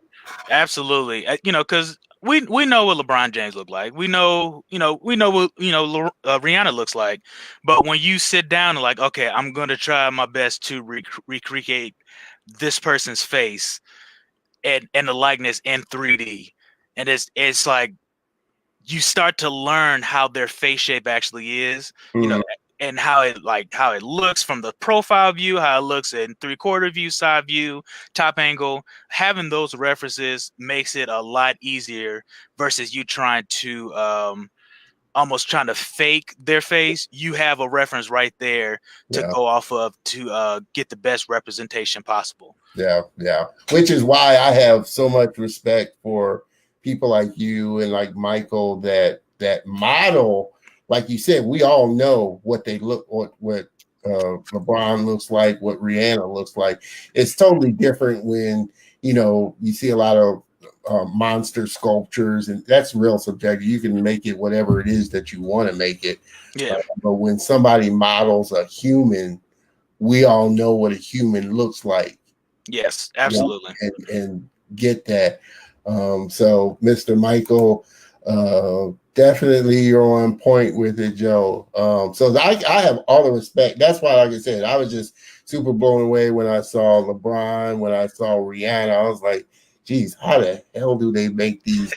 Absolutely. Because we know what LeBron James looked like. We know what Rihanna looks like. But when you sit down and like, okay, I'm gonna try my best to recreate this person's face and the likeness in 3D, and it's like you start to learn how their face shape actually is, Mhm. and how it looks from the profile view, how it looks in 3/4 view, side view, top angle. Having those references makes it a lot easier versus you trying to almost trying to fake their face. You have a reference right there to Yeah. go off of to get the best representation possible. Yeah, yeah. Which is why I have so much respect for people like you and like Michael that model, like you said, we all know what they look what LeBron looks like, what Rihanna looks like. It's totally different when you see a lot of monster sculptures, and that's real subjective. You can make it whatever it is that you want to make it. Yeah. But when somebody models a human, we all know what a human looks like. Yes, Yeah, absolutely. and get that. So, Mr. Michael, definitely you're on point with it, Joe. So I have all the respect. That's why, like I said, I was just super blown away when I saw LeBron, when I saw Rihanna. I was like, geez, how the hell do they make these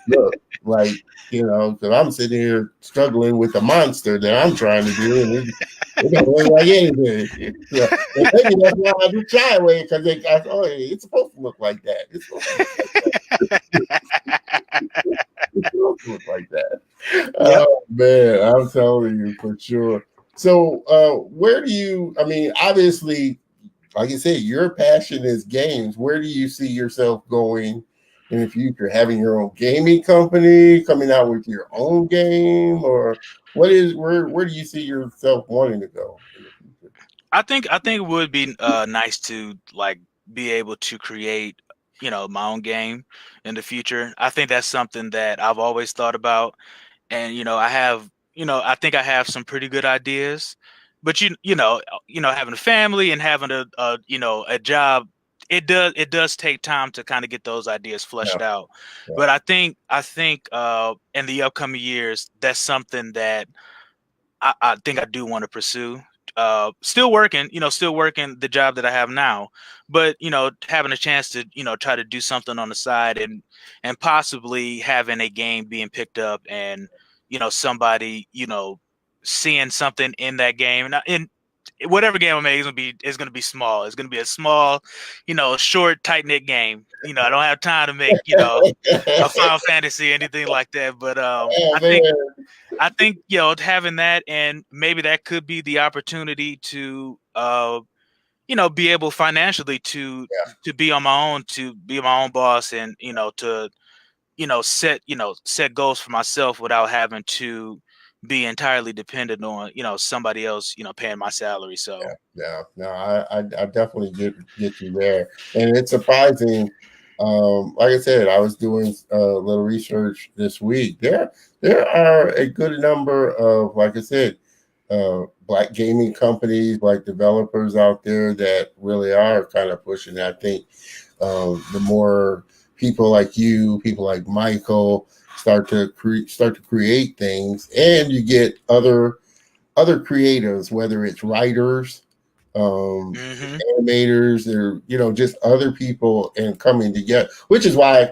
look like? Because I'm sitting here struggling with the monster that I'm trying to do, and it don't look like anything. So, and maybe that's why I do shy away because I thought, hey, it's supposed to look like that. It's supposed to look like that. It's supposed to look like that. Yep. Oh man, I'm telling you for sure. So, where do you? I mean, obviously, like I said, your passion is games. Where do you see yourself going in the future? Having your own gaming company, coming out with your own game, or where do you see yourself wanting to go in the future? I think it would be nice to like be able to create, my own game in the future. I think that's something that I've always thought about, and I think I have some pretty good ideas. But having a family and having a job, it does take time to kind of get those ideas Yeah, fleshed out. yeah, But I think in the upcoming years, that's something that I think I do want to pursue. Still working the job that I have now, but having a chance to try to do something on the side and possibly having a game being picked up and somebody seeing something in that game and whatever game I make is gonna be small. It's gonna be a small, short, tight knit game. I don't have time to make a Final Fantasy, anything like that. But oh I man, think I think having that and maybe that could be the opportunity to be able financially to yeah, be on my own, to be my own boss, and to set goals for myself without having to be entirely dependent on, somebody else, paying my salary. So No, I definitely get you there, and it's surprising. Like I said, I was doing a little research this week. There are a good number of, like I said, Black gaming companies, Black developers out there that really are kind of pushing. I think the more people like you, people like Michael, start to create things, and you get other creatives, whether it's writers, animators, or just other people, and coming together, which is why I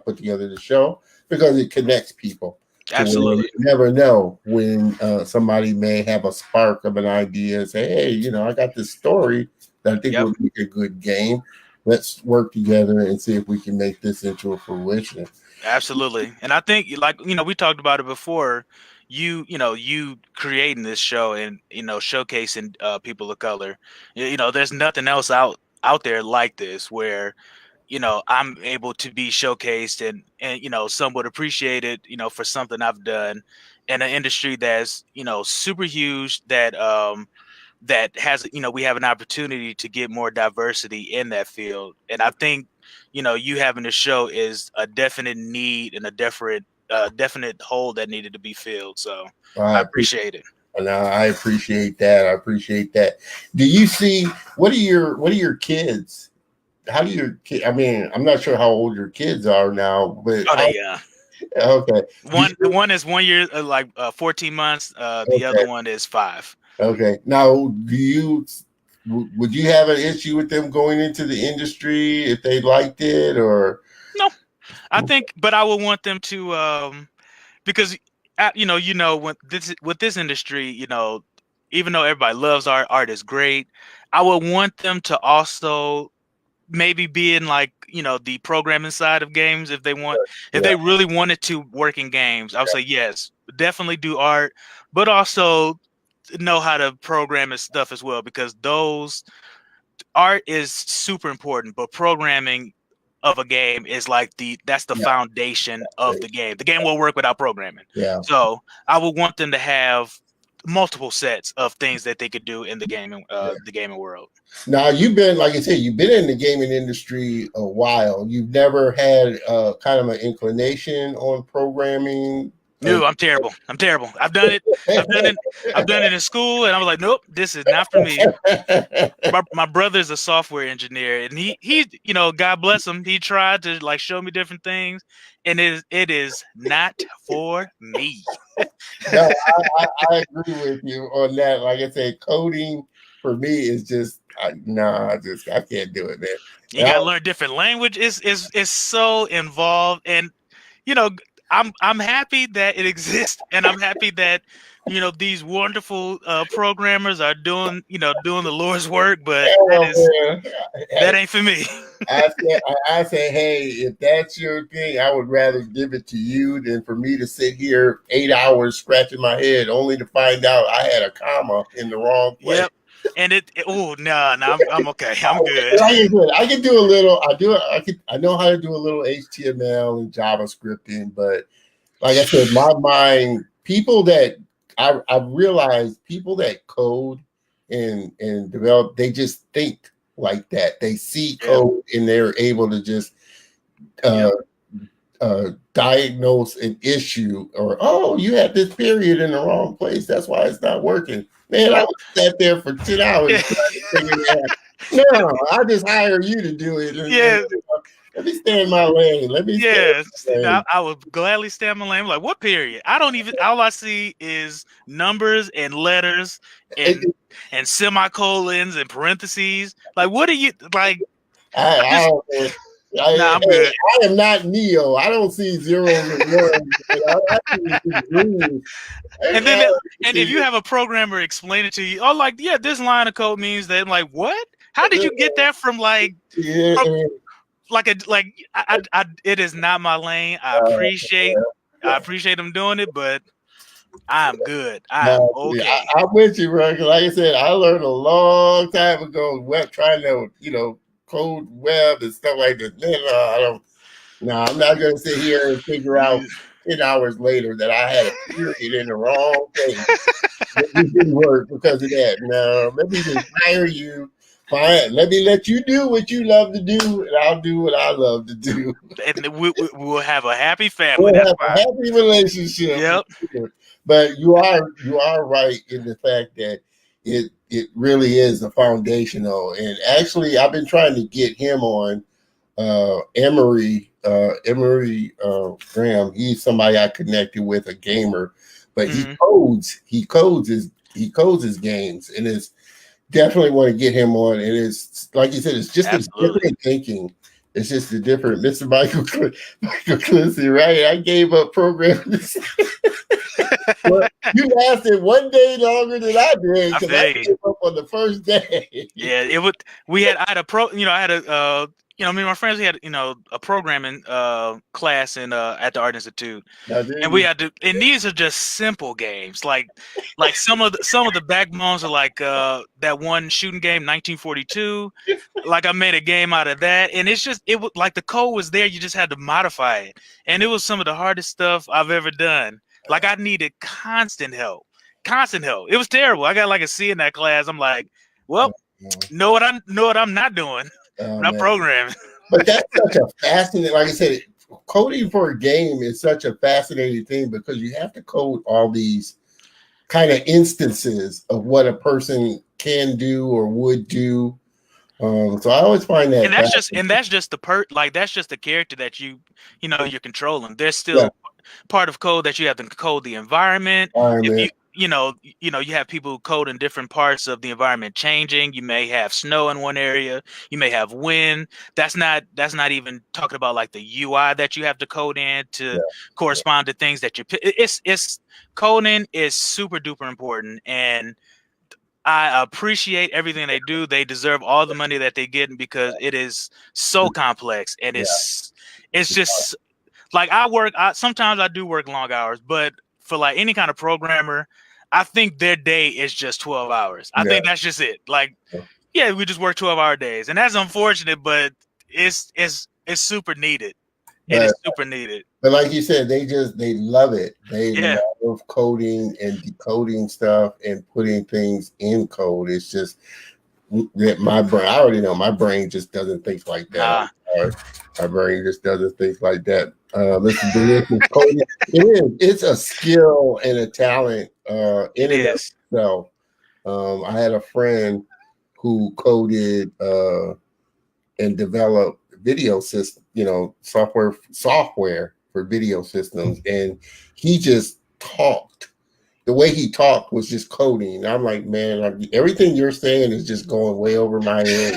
put together the show, because it connects people to where absolutely. you never know when somebody may have a spark of an idea and say, hey, I got this story that I think Yep. would make a good game. Let's work together and see if we can make this into a fruition. Absolutely. And I think, like, we talked about it before, you creating this show and, showcasing people of color. There's nothing else out there like this where, I'm able to be showcased and some would appreciate it, for something I've done in an industry that's, super huge, that has, we have an opportunity to get more diversity in that field. And I think, you having a show is a definite need and a definite hole that needed to be filled. So I appreciate it. And I appreciate that. I appreciate that. Do you see, what are your kids? How do your kid? I mean, I'm not sure how old your kids are now, but Oh, they okay. one is 1 year, 14 months. The other Okay. one is 5. Okay. Now, would you have an issue with them going into the industry if they liked it, or? No, I think, but I would want them to, because when with this industry, even though everybody loves art is great, I would want them to also maybe be in, like, the programming side of games. If Yeah, they really wanted to work in games, I would say yes, definitely do art, but also know how to program and stuff as well, because those art is super important, but programming of a game is like that's the yeah, foundation of the game. The game will work without programming. yeah. So I would want them to have multiple sets of things that they could do in the gaming world. Now, like I said, you've been in the gaming industry a while. You've never had kind of an inclination on programming. No, I'm terrible. I'm terrible. I've done it. I've done it. I've done it in school, and I was like, nope, this is not for me. My brother's a software engineer, and he God bless him, he tried to, like, show me different things, and it is not for me. No, I agree with you on that. Like I said, coding for me is just I can't do it, man. You gotta learn different language. It's so involved, and you know, I'm happy that it exists, and I'm happy that these wonderful programmers are doing the Lord's work. But that ain't for me. I say, hey, if that's your thing, I would rather give it to you than for me to sit here 8 hours scratching my head only to find out I had a comma in the wrong place. Yep. And I'm okay. I'm good. I can do a little. I know how to do a little HTML and JavaScripting, but like I said, my mind, people that I've realized, people that code and develop, they just think like that. They see code and they're able to just diagnose an issue, or, oh, you had this period in the wrong place, that's why it's not working. Man, I sat there for 10 hours trying to figure it out. No, I just hire you to do it. Let me stay in my lane. I would gladly stay in my lane. I'm like, what period? All I see is numbers and letters and semicolons and parentheses. Like, what are you like? I'm good. I am not Neo. I don't see zeros and ones. And if you have a programmer explain it to you, this line of code means that. I'm like, what? How did you get that from it is not my lane. I appreciate them doing it, but I'm good. I'm okay. I'm with you, bro. Like I said, I learned a long time ago trying to code web and stuff like that. I don't. No, I'm not going to sit here and figure out 10 hours later that I had a period in the wrong place. It didn't work because of that. No, let me just hire you. Fine. Let me let you do what you love to do, and I'll do what I love to do. And we'll have a happy family. We'll That's have a fine. happy relationship. Yep. But you are right in the fact that it really is the foundational. And actually, I've been trying to get him on Emory Graham. He's somebody I connected with, a gamer, but he codes his games, and it's definitely want to get him on. And it's like you said, it's just a Absolutely. different thinking. It's just a different Mr. Michael Clancy, right? I gave up programming. Well, you lasted one day longer than I did I because feel I you. gave up on the first day. Yeah, it would. I had a I had a me and my friends, we had a programming class in at the Art Institute, Now, there and we you had to. And these are just simple games, like some of the backbones are like that one shooting game, 1942. Like I made a game out of that, and it was like the code was there. You just had to modify it, and it was some of the hardest stuff I've ever done. Like I needed constant help, constant help. It was terrible. I got like a C in that class. I'm like, well, know what I'm not doing. I'm not man. programming. But that's such a fascinating, like I said, coding for a game is such a fascinating thing because you have to code all these kind of instances of what a person can do or would do. So I always find that And that's just fascinating. that's just the character that you're controlling. There's Yeah, still part of code that you have to code the environment. If environment. you have people who code in different parts of the environment changing. You may have snow in one area, you may have wind. That's not even talking about like the UI that you have to code in to Yeah, yeah, correspond to things that it's coding is super duper important, and I appreciate everything they do. They deserve all the money that they get because it is so complex, and yeah. it's just like sometimes I do work long hours, but for like any kind of programmer, I think their day is just 12 hours. I Yeah. think that's just it. Like, yeah, we just work 12-hour days, and that's unfortunate, but it's super needed. It is But super needed. but like you said, they love it. They Yeah. love coding and decoding stuff and putting things in code. It's just that my brain, I already know my brain just doesn't think like that. Nah. I'm sorry. My brain just doesn't think like that. Listen, delicious coding. It is. It's a skill and a talent in It and of is. itself. I had a friend who coded and developed video system, software for video systems, and he just talked. The way he talked was just coding. I'm like, man, everything you're saying is just going way over my head.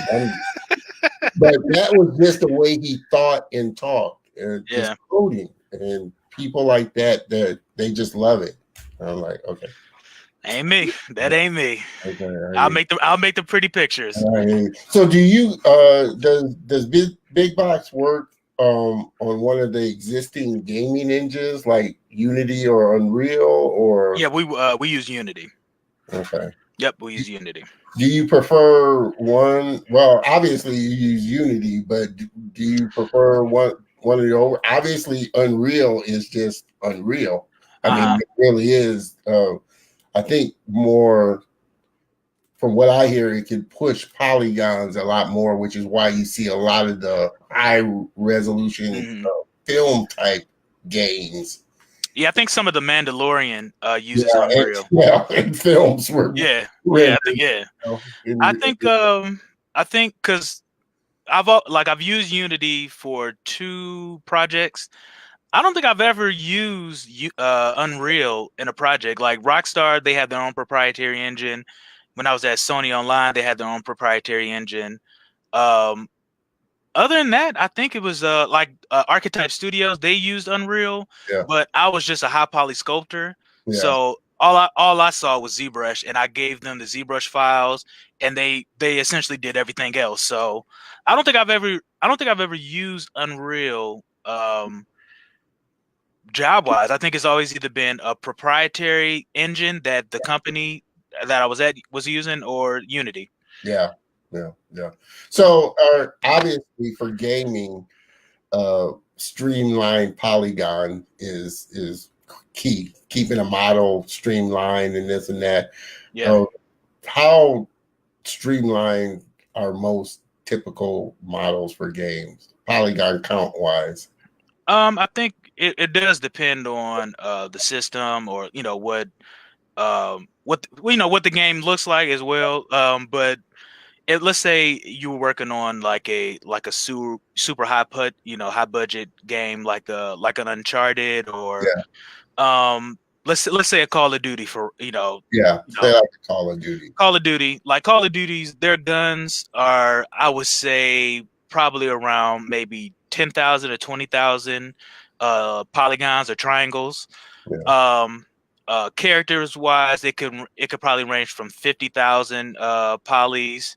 But that was just the way he thought and talked, and just Yeah. coding. And people like that they just love it. I'm like, okay. Ain't me. That ain't me. Okay. I'll make the pretty pictures. So do you does Big Box work on one of the existing gaming engines like Unity or Unreal or Yeah, we use Unity. okay. Yep, we use Unity. Do you prefer one? Well, obviously you use Unity, but do you prefer one of the over? Obviously, Unreal is just Unreal. I mean, Uh-huh. it really is. I think more from what I hear, it can push polygons a lot more, which is why you see a lot of the high resolution Mhm. film type games. Yeah, I think some of the Mandalorian uses Unreal. And films were Yeah, yeah, rendered. yeah. In I real. think because I've used Unity for 2 projects. I don't think I've ever used Unreal in a project. Like Rockstar, they have their own proprietary engine. When I was at Sony Online, they had their own proprietary engine. Um, Other than that, I think it was Archetype Studios. They used Unreal, Yeah, but I was just a high poly sculptor, yeah, so all I saw was ZBrush, and I gave them the ZBrush files, and they essentially did everything else. So I don't think I've ever used Unreal job wise. I think it's always either been a proprietary engine that the company that I was at was using, or Unity. yeah, yeah, yeah. So, obviously, for gaming, streamlined polygon is key. Keeping a model streamlined and this and that. Yeah. How streamlined are most typical models for games, polygon count wise? I think it does depend on the system, or what the game looks like as well. But let's say you were working on like a super high budget game, like an Uncharted, or Yeah, let's say a Call of Duty, for yeah. you Say know like Call of Duty. Call of Duty's, their guns are, I would say, probably around maybe 10,000 to 20,000 polygons or triangles. Yeah, Characters wise, it could probably range from 50,000 polys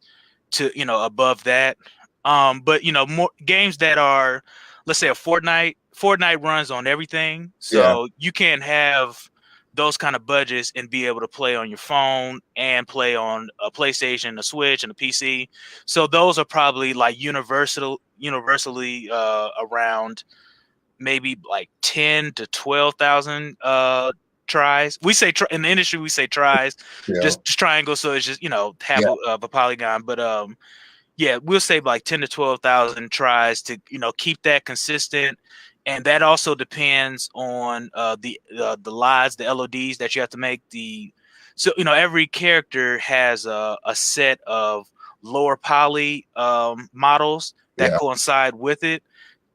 to above that. But more games that are, let's say, a Fortnite runs on everything, yeah. so you can't have those kind of budgets and be able to play on your phone and play on a PlayStation, a Switch, and a PC. So those are probably like universally around maybe like 10 to 12,000 tries. We say in the industry, we say tries, Yeah, just triangle, so it's just half yeah, of a polygon. But yeah, we'll say like 10 to 12,000 tries to keep that consistent. And that also depends on the LODs, the LODs that you have to make. So every character has a set of lower poly models that yeah. coincide with it.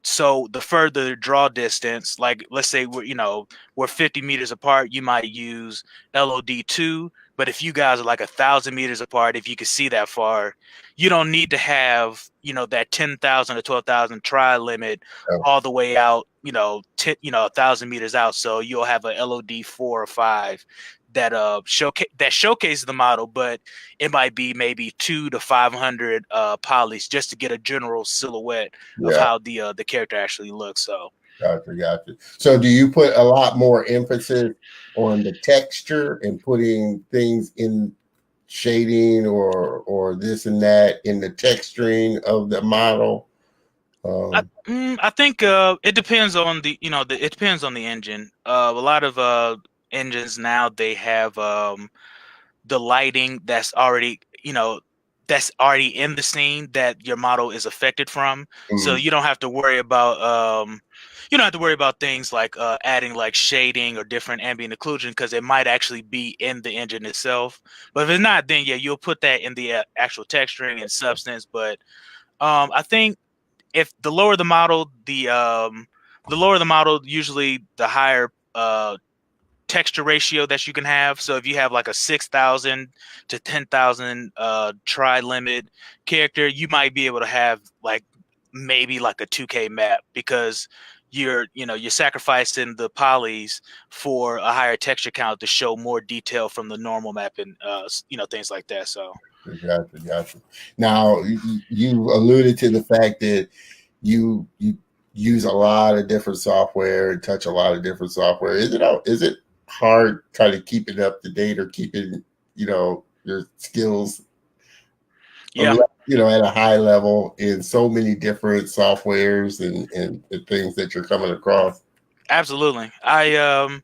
So the further the draw distance, like let's say we're 50 meters apart, you might use LOD2. But if you guys are like 1,000 meters apart, if you can see that far, you don't need to have that 10,000 to 12,000 try limit Yeah. all the way out, 1,000 meters out. So you'll have a LOD 4 or 5 that showcases the model, but it might be maybe 2 to 500 polys just to get a general silhouette of Yeah. how the character actually looks. So Gotcha. So do you put a lot more emphasis on the texture and putting things in shading or this and that in the texturing of the model? I think it depends on it depends on the engine. A lot of engines now, they have the lighting that's already in the scene that your model is affected from. So Mm, you don't have to worry about things like adding like shading or different ambient occlusion, because it might actually be in the engine itself. But if it's not, then yeah, you'll put that in the actual texturing and substance. But I think if the lower the model, usually the higher texture ratio that you can have. So if you have like a 6,000 to 10,000 try limit character, you might be able to have like maybe like a 2K map, because you're sacrificing the polys for a higher texture count to show more detail from the normal map, and things like that. So gotcha. Now you alluded to the fact that you use a lot of different software and touch a lot of different software. Is it hard kind of keeping up to date or keeping your skills yeah, at a high level in so many different softwares and things that you're coming across? absolutely. I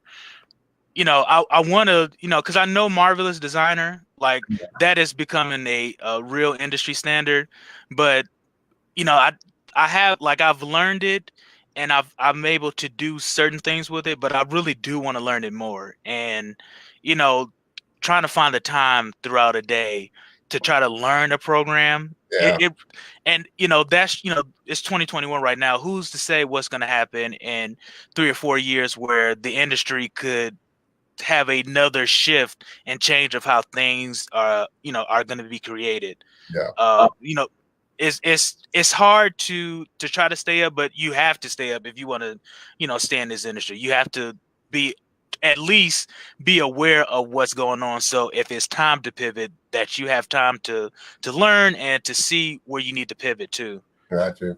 want to, because I know Marvelous Designer, like that is becoming a real industry standard. But you know, I I have, like, I've learned it, and I'm able to do certain things with it, but I really do want to learn it more. And you know, trying to find the time throughout a day to try to learn a program, Yeah, and that's, it's 2021 right now. Who's to say what's going to happen in 3 or 4 years, where the industry could have another shift and change of how things are going to be created. yeah. uh you know it's hard to try to stay up, but you have to stay up if you want to stay in this industry. You have to be, at least be aware of what's going on, so if it's time to pivot, that you have time to learn and to see where you need to pivot to. Gotcha.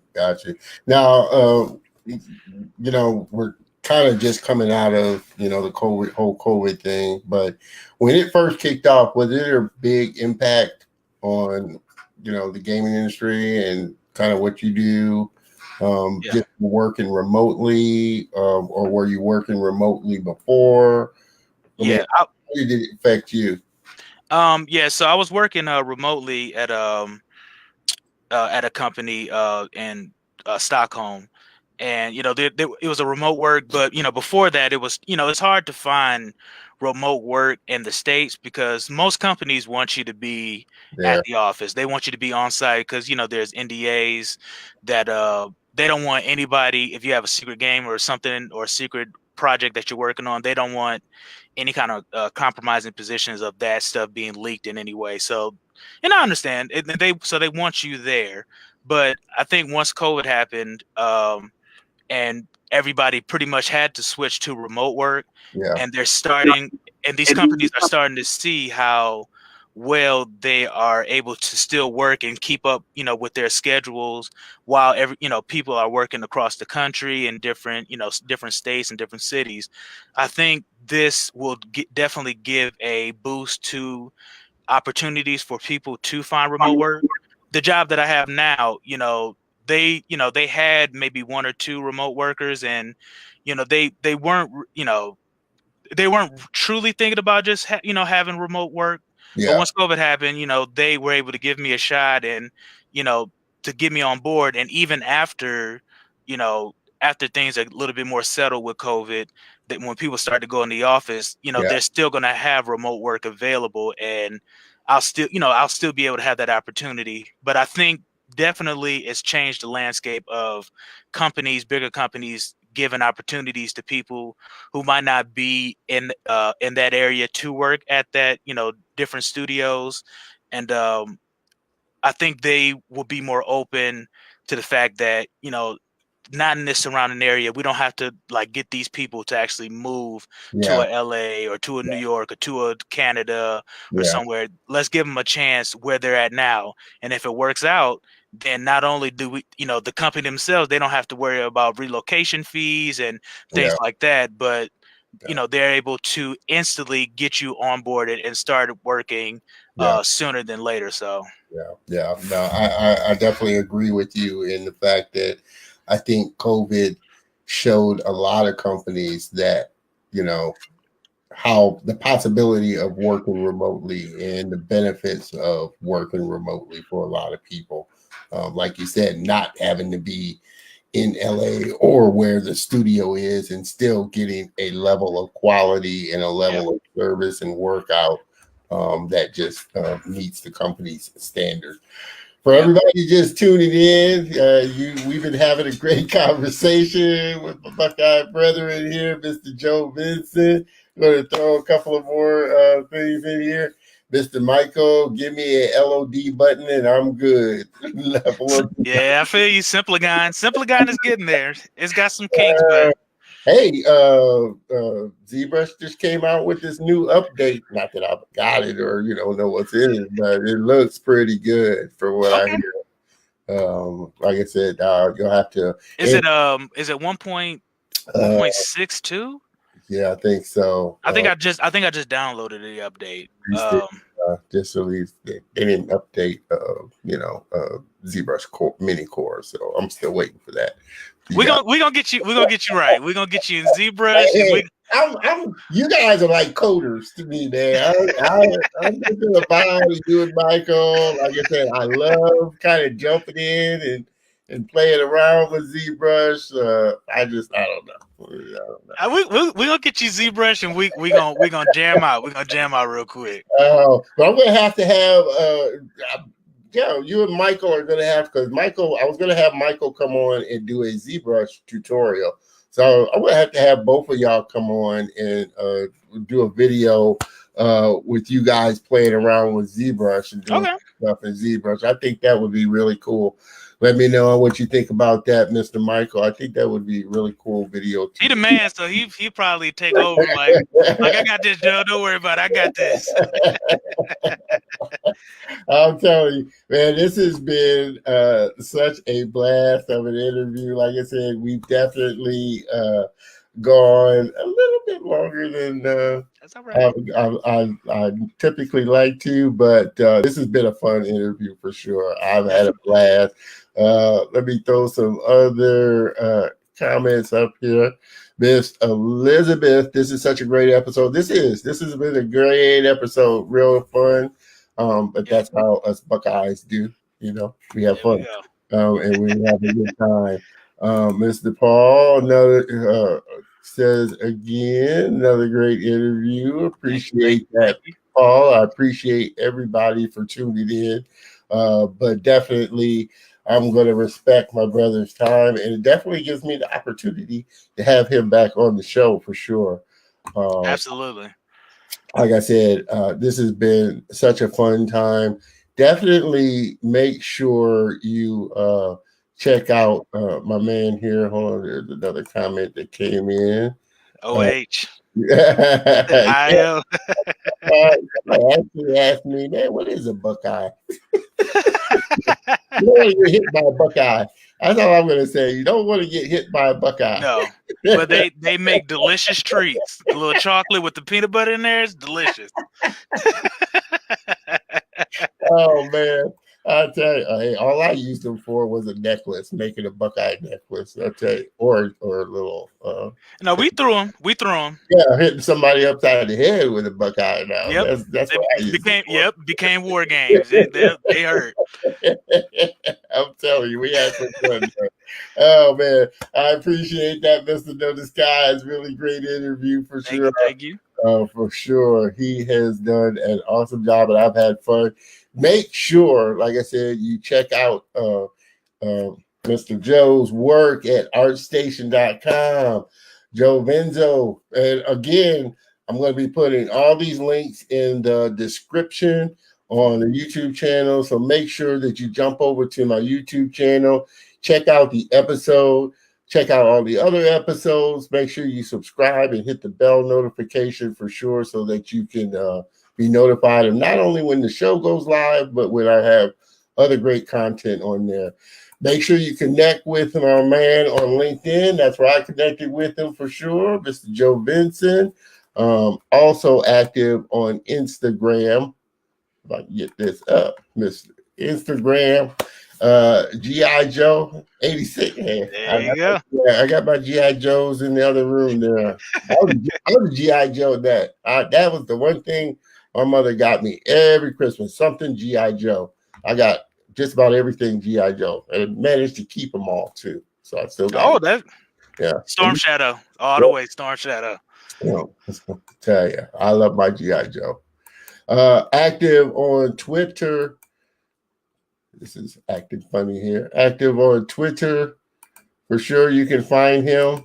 Now, we're kind of just coming out of, the whole COVID thing, but when it first kicked off, was there a big impact on, the gaming industry and kind of what you do? Yeah. just working remotely, or were you working remotely before? I mean, Yeah. how did it affect you? Yeah. So I was working remotely at a company in Stockholm, and it was a remote work. But before that, it was it's hard to find remote work in the States because most companies want you to be at There, the office. They want you to be on site because there's NDAs that they don't want anybody, if you have a secret game or something or a secret project that you're working on, they don't want any kind of compromising positions of that stuff being leaked in any way. So, and I understand they want you there, but I think once COVID happened, and everybody pretty much had to switch to remote work, yeah, and these companies are starting to see how well they are able to still work and keep up with their schedules while people are working across the country in different states and different cities. I think this will definitely give a boost to opportunities for people to find remote work. The job that I have now, they had maybe one or two remote workers, and they weren't they weren't truly thinking about just having remote work. But yeah, once COVID happened, they were able to give me a shot and you know to get me on board. And even you know after things are a little bit more settled with COVID, that when people start to go in the office, yeah, they're still going to have remote work available, and I'll still be able to have that opportunity. But I think definitely it's changed the landscape of bigger companies giving opportunities to people who might not be in that area to work at that different studios, and I think they will be more open to the fact that not in this surrounding area, we don't have to like get these people to actually move to yeah, a LA or to a New York or to a Canada or yeah, somewhere. Let's give them a chance where they're at now, and if it works out, then not only do we, the company themselves, they don't have to worry about relocation fees and yeah, things like that, but yeah, they're able to instantly get you onboarded and started working yeah. sooner than later. So Yeah, yeah. No, I definitely agree with you in the fact that I think COVID showed a lot of companies that, you know, how the possibility of working remotely and the benefits of working remotely for a lot of people. Like you said, not having to be in LA or where the studio is and still getting a level of quality and a yeah, level of service and workout that just meets the company's standards. For yeah. everybody just tuning in, we've been having a great conversation with my Buckeye brethren here, Mr. Joe Venson. I'm going to throw a couple of more things in here. Mr. Michael, give me a LOD button and I'm good. Yeah, I feel you. Simpligon is getting there. It's got some kinks, but Hey, ZBrush just came out with this new update. Not that I've got it or know what's in it, but it looks pretty good from what I okay. hear. Like I said, you'll have to. Is it 1.1.62? Uh, yeah, I think so. I think I just downloaded the update. Released it, just released it. They didn't update, ZBrush core, mini core, so I'm still waiting for that. You We're got. gonna we're gonna get you we're gonna get you right. We're gonna get you in ZBrush, and Hey, we you guys are like coders to me, man. I'm just in the vibe of you and Michael. Like I said, I love kind of jumping in and playing around with ZBrush. I don't know. I don't know. we gonna get you ZBrush, and we gonna jam out. We're gonna jam out real quick. But I'm gonna have to have yeah, you and Michael are gonna have because I was gonna have Michael come on and do a ZBrush tutorial. So I'm gonna have to have both of y'all come on and do a video with you guys playing around with ZBrush and doing Okay. stuff in ZBrush. I think that would be really cool. Let me know what you think about that, Mr. Michael. I think that would be a really cool video He the to man, so he probably take over like I got this, Joe. Don't worry about it. I got this. I'm telling you, man, this has been such a blast of an interview. Like I said, we definitely gone a little bit longer than That's all right. I typically like to, but this has been a fun interview for sure. I've had a Definitely. blast. Let me throw some other comments up here. Miss Elizabeth, this is such a great episode. This has been a great episode, real fun. But Yep. that's how us Buckeyes do. We have There we fun, go. and we have a good time. Mr. Paul, another says again, another great interview. Thank you. Thank Appreciate you. Thank that, you. Paul. I appreciate everybody for tuning in. But definitely, I'm going to respect my brother's time, and it definitely gives me the opportunity to have him back on the show for sure. Uh, Absolutely. like I said, this has been such a fun time. Definitely make sure you check out my man here. Hold on, there's another comment that came in. Uh, OH. yeah, IO. somebody actually asked me, man, what is a Buckeye? You don't want to get hit by a Buckeye. That's all I'm going to say. You don't want to get hit by a Buckeye. No. But they make delicious treats. The little chocolate with the peanut butter in there is delicious. Oh man, I tell you, hey, all I used them for was a necklace, making a Buckeye necklace. I tell you, or a little, No, we threw them. We threw them. yeah, hitting somebody upside the head with a Buckeye. Now Yep. that's They what I used them became for. war games. They hurt. I'm telling you, we had some fun there. Oh man, I appreciate that, Mr. No Disguise. Really great interview for Thank sure. you. Thank you. For sure. He has done an awesome job, and I've had fun. Make sure, like I said, you check out Mr. Joe's work at artstation.com. Joe Venzo. And again, I'm going to be putting all these links in the description on the YouTube channel. So make sure that you jump over to my YouTube channel, check out the episode. Check out all the other episodes. Make sure you subscribe and hit the bell notification for sure so that you can be notified of not only when the show goes live, but when I have other great content on there. Make sure you connect with our man on LinkedIn. That's where I connected with him for sure, Mr. Joe Venson. Also active on Instagram. If I can get this up, Mr. Instagram. GI Joe 86. Hey, There you go. I got my GI Joes in the other room there. I was a GI Joe that was the one thing my mother got me every Christmas, something GI Joe. I got just about everything GI Joe, and managed to keep them all too. So I still got Oh, it. that Yeah. Storm Shadow. All the way, Storm Shadow. Tell you, I love my GI Joe. Active on Twitter. This is acting funny here. Active on Twitter. For sure, you can find him.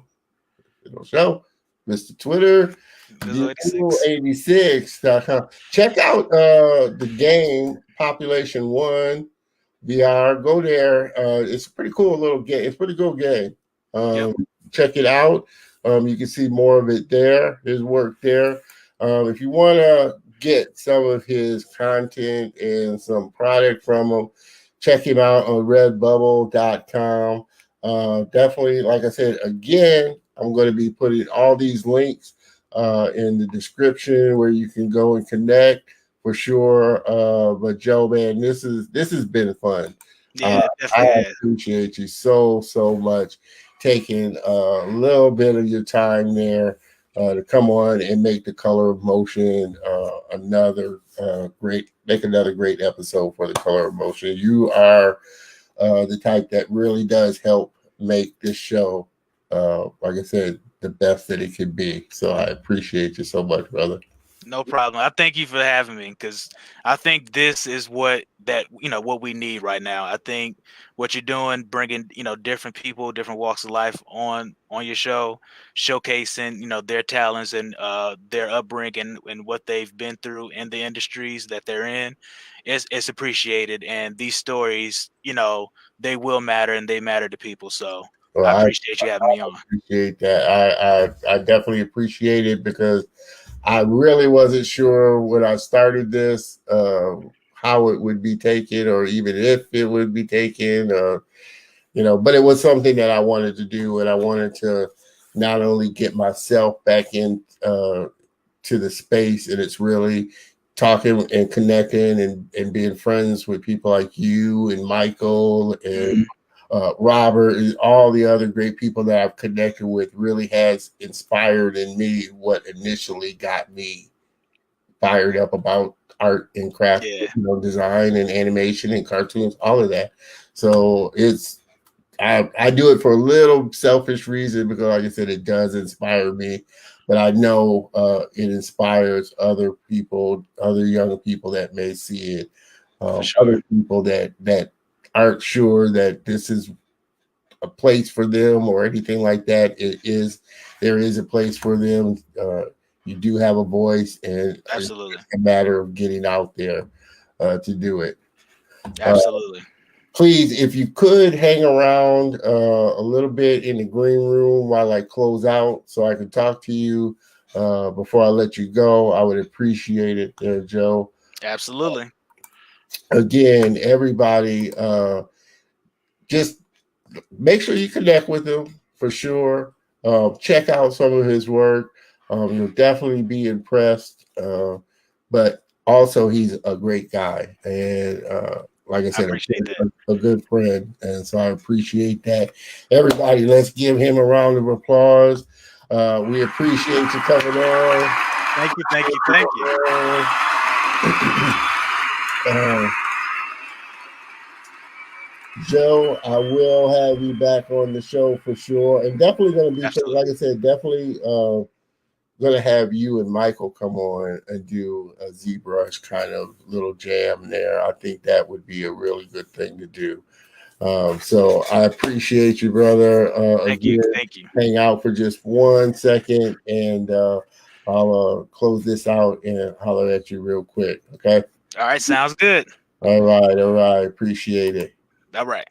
It'll show. Mr. Twitter. 86.com. Check out the game Population One VR. Go there. It's a pretty cool little game. It's a pretty cool game. Yep. Check it out. You can see more of it there. His work there. If you want to get some of his content and some product from him, check him out on redbubble.com. Definitely, like I said, again, I'm going to be putting all these links in the description where you can go and connect for sure. But Joe, man, this has been fun. Yeah, it I definitely is. appreciate you so much taking a little bit of your time there to come on and make the Color of Motion another great episode for the Color of Motion. You are the type that really does help make this show, like I said, the best that it could be. So I appreciate you so much, brother. No problem. I thank you for having me because I think this is what we need right now. I think what you're doing, bringing different people, different walks of life on your show, showcasing their talents and their upbringing and what they've been through in the industries that they're in, it's appreciated. And these stories, they will matter and they matter to people. So Well, I appreciate you having me on. appreciate that. I definitely appreciate it because I really wasn't sure when I started this how it would be taken, or even if it would be taken. But it was something that I wanted to do, and I wanted to not only get myself back in to the space, and it's really talking and connecting and being friends with people like you and Michael and Robert and all the other great people that I've connected with really has inspired in me what initially got me fired up about art and craft, design and animation and cartoons, all of that. So I do it for a little selfish reason because, like I said, it does inspire me. But I know it inspires other people, other young people that may see it, other people that aren't sure that this is a place for them or anything like that. There is a place for them. You do have a voice, and absolutely, it's a matter of getting out there to do it. Absolutely. Please, if you could hang around a little bit in the green room while I close out so I can talk to you before I let you go, I would appreciate it there, Joe. Absolutely. Again, everybody, just make sure you connect with him for sure. Check out some of his work. You'll definitely be impressed. But also, he's a great guy. And like I said, a good friend. And so I appreciate that. Everybody, let's give him a round of applause. We appreciate you coming on. Thank you, thank you, thank you. Joe, I will have you back on the show for sure. And definitely going to be, like I said, definitely going to have you and Michael come on and do a ZBrush kind of little jam there. I think that would be a really good thing to do. So I appreciate you, brother. Thank you. Thank you. Hang out for just 1 second, and I'll close this out and holler at you real quick. Okay. All right. Sounds good. All right. Appreciate it. All right.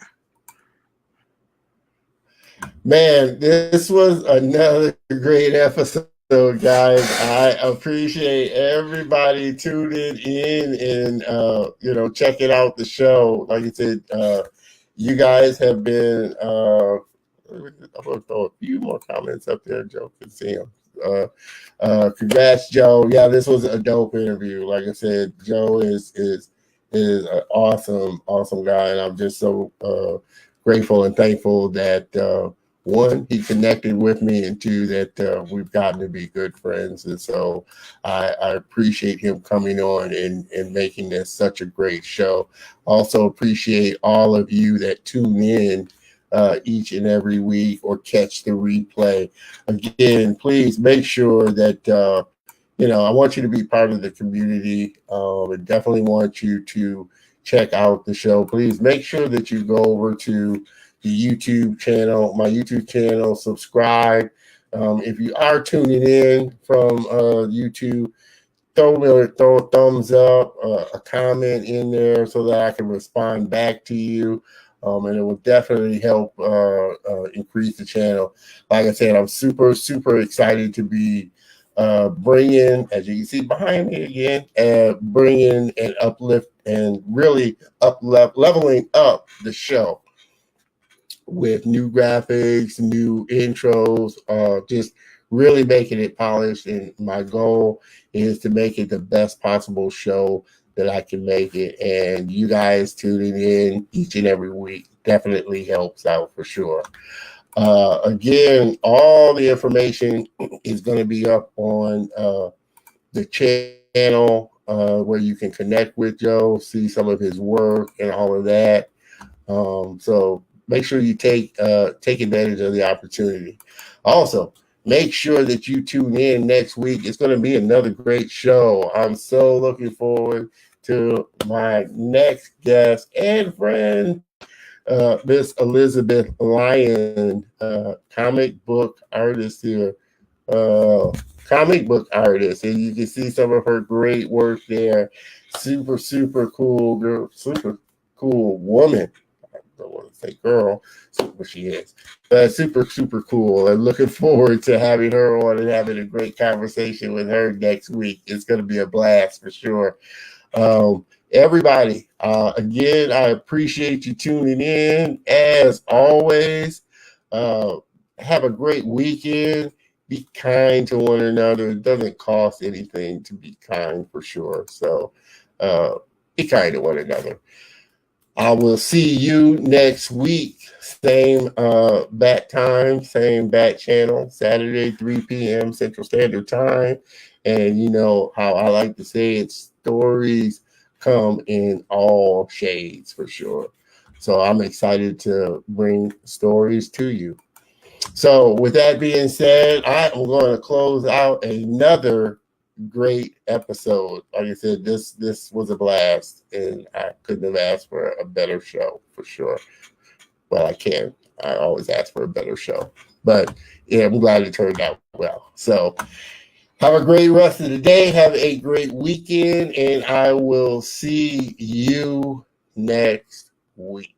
Man, this was another great episode, guys. I appreciate everybody tuning in and checking out the show. Like I said, you guys have been I'm gonna throw a few more comments up there. Joe can see them. Congrats, Joe. Yeah, this was a dope interview. Like I said, Joe is an awesome guy, and I'm just so grateful and thankful that one, he connected with me, and two, that we've gotten to be good friends. And so I appreciate him coming on and making this such a great show. Also appreciate all of you that tune in each and every week or catch the replay. Again, please make sure that I want you to be part of the community. I definitely want you to check out the show. Please make sure that you go over to the YouTube channel, my YouTube channel, subscribe. If you are tuning in from YouTube, throw a thumbs up, a comment in there so that I can respond back to you. And it will definitely help increase the channel. Like I said, I'm super, super excited to be bringing, as you can see behind me again, bringing and uplift and really leveling up the show with new graphics, new intros, just really making it polished. And my goal is to make it the best possible show that I can make it. And you guys tuning in each and every week definitely helps out for sure. Again, all the information is going to be up on the channel where you can connect with Joe, see some of his work and all of that. So make sure you take advantage of the opportunity. Also, make sure that you tune in next week. It's going to be another great show. I'm so looking forward to my next guest and friend, Miss Elizabeth Lyon, comic book artist here. Comic book artist, and you can see some of her great work there. Super, super cool girl, super cool woman. I don't want to say girl, but she is. Super, super cool. I'm looking forward to having her on and having a great conversation with her next week. It's going to be a blast for sure. Everybody, again, I appreciate you tuning in as always. have a great weekend. Be kind to one another. It doesn't cost anything to be kind, for sure. So be kind to one another. I will see you next week. Same bat time, same bat channel, Saturday, 3 p.m. Central Standard Time. And you know how I like to say it, stories come in all shades, for sure. So I'm excited to bring stories to you. So with that being said, I am going to close out another great episode. Like I said, this was a blast, and I couldn't have asked for a better show, for sure. Well, I can. I always ask for a better show. But yeah, I'm glad it turned out well. So have a great rest of the day. Have a great weekend, and I will see you next week.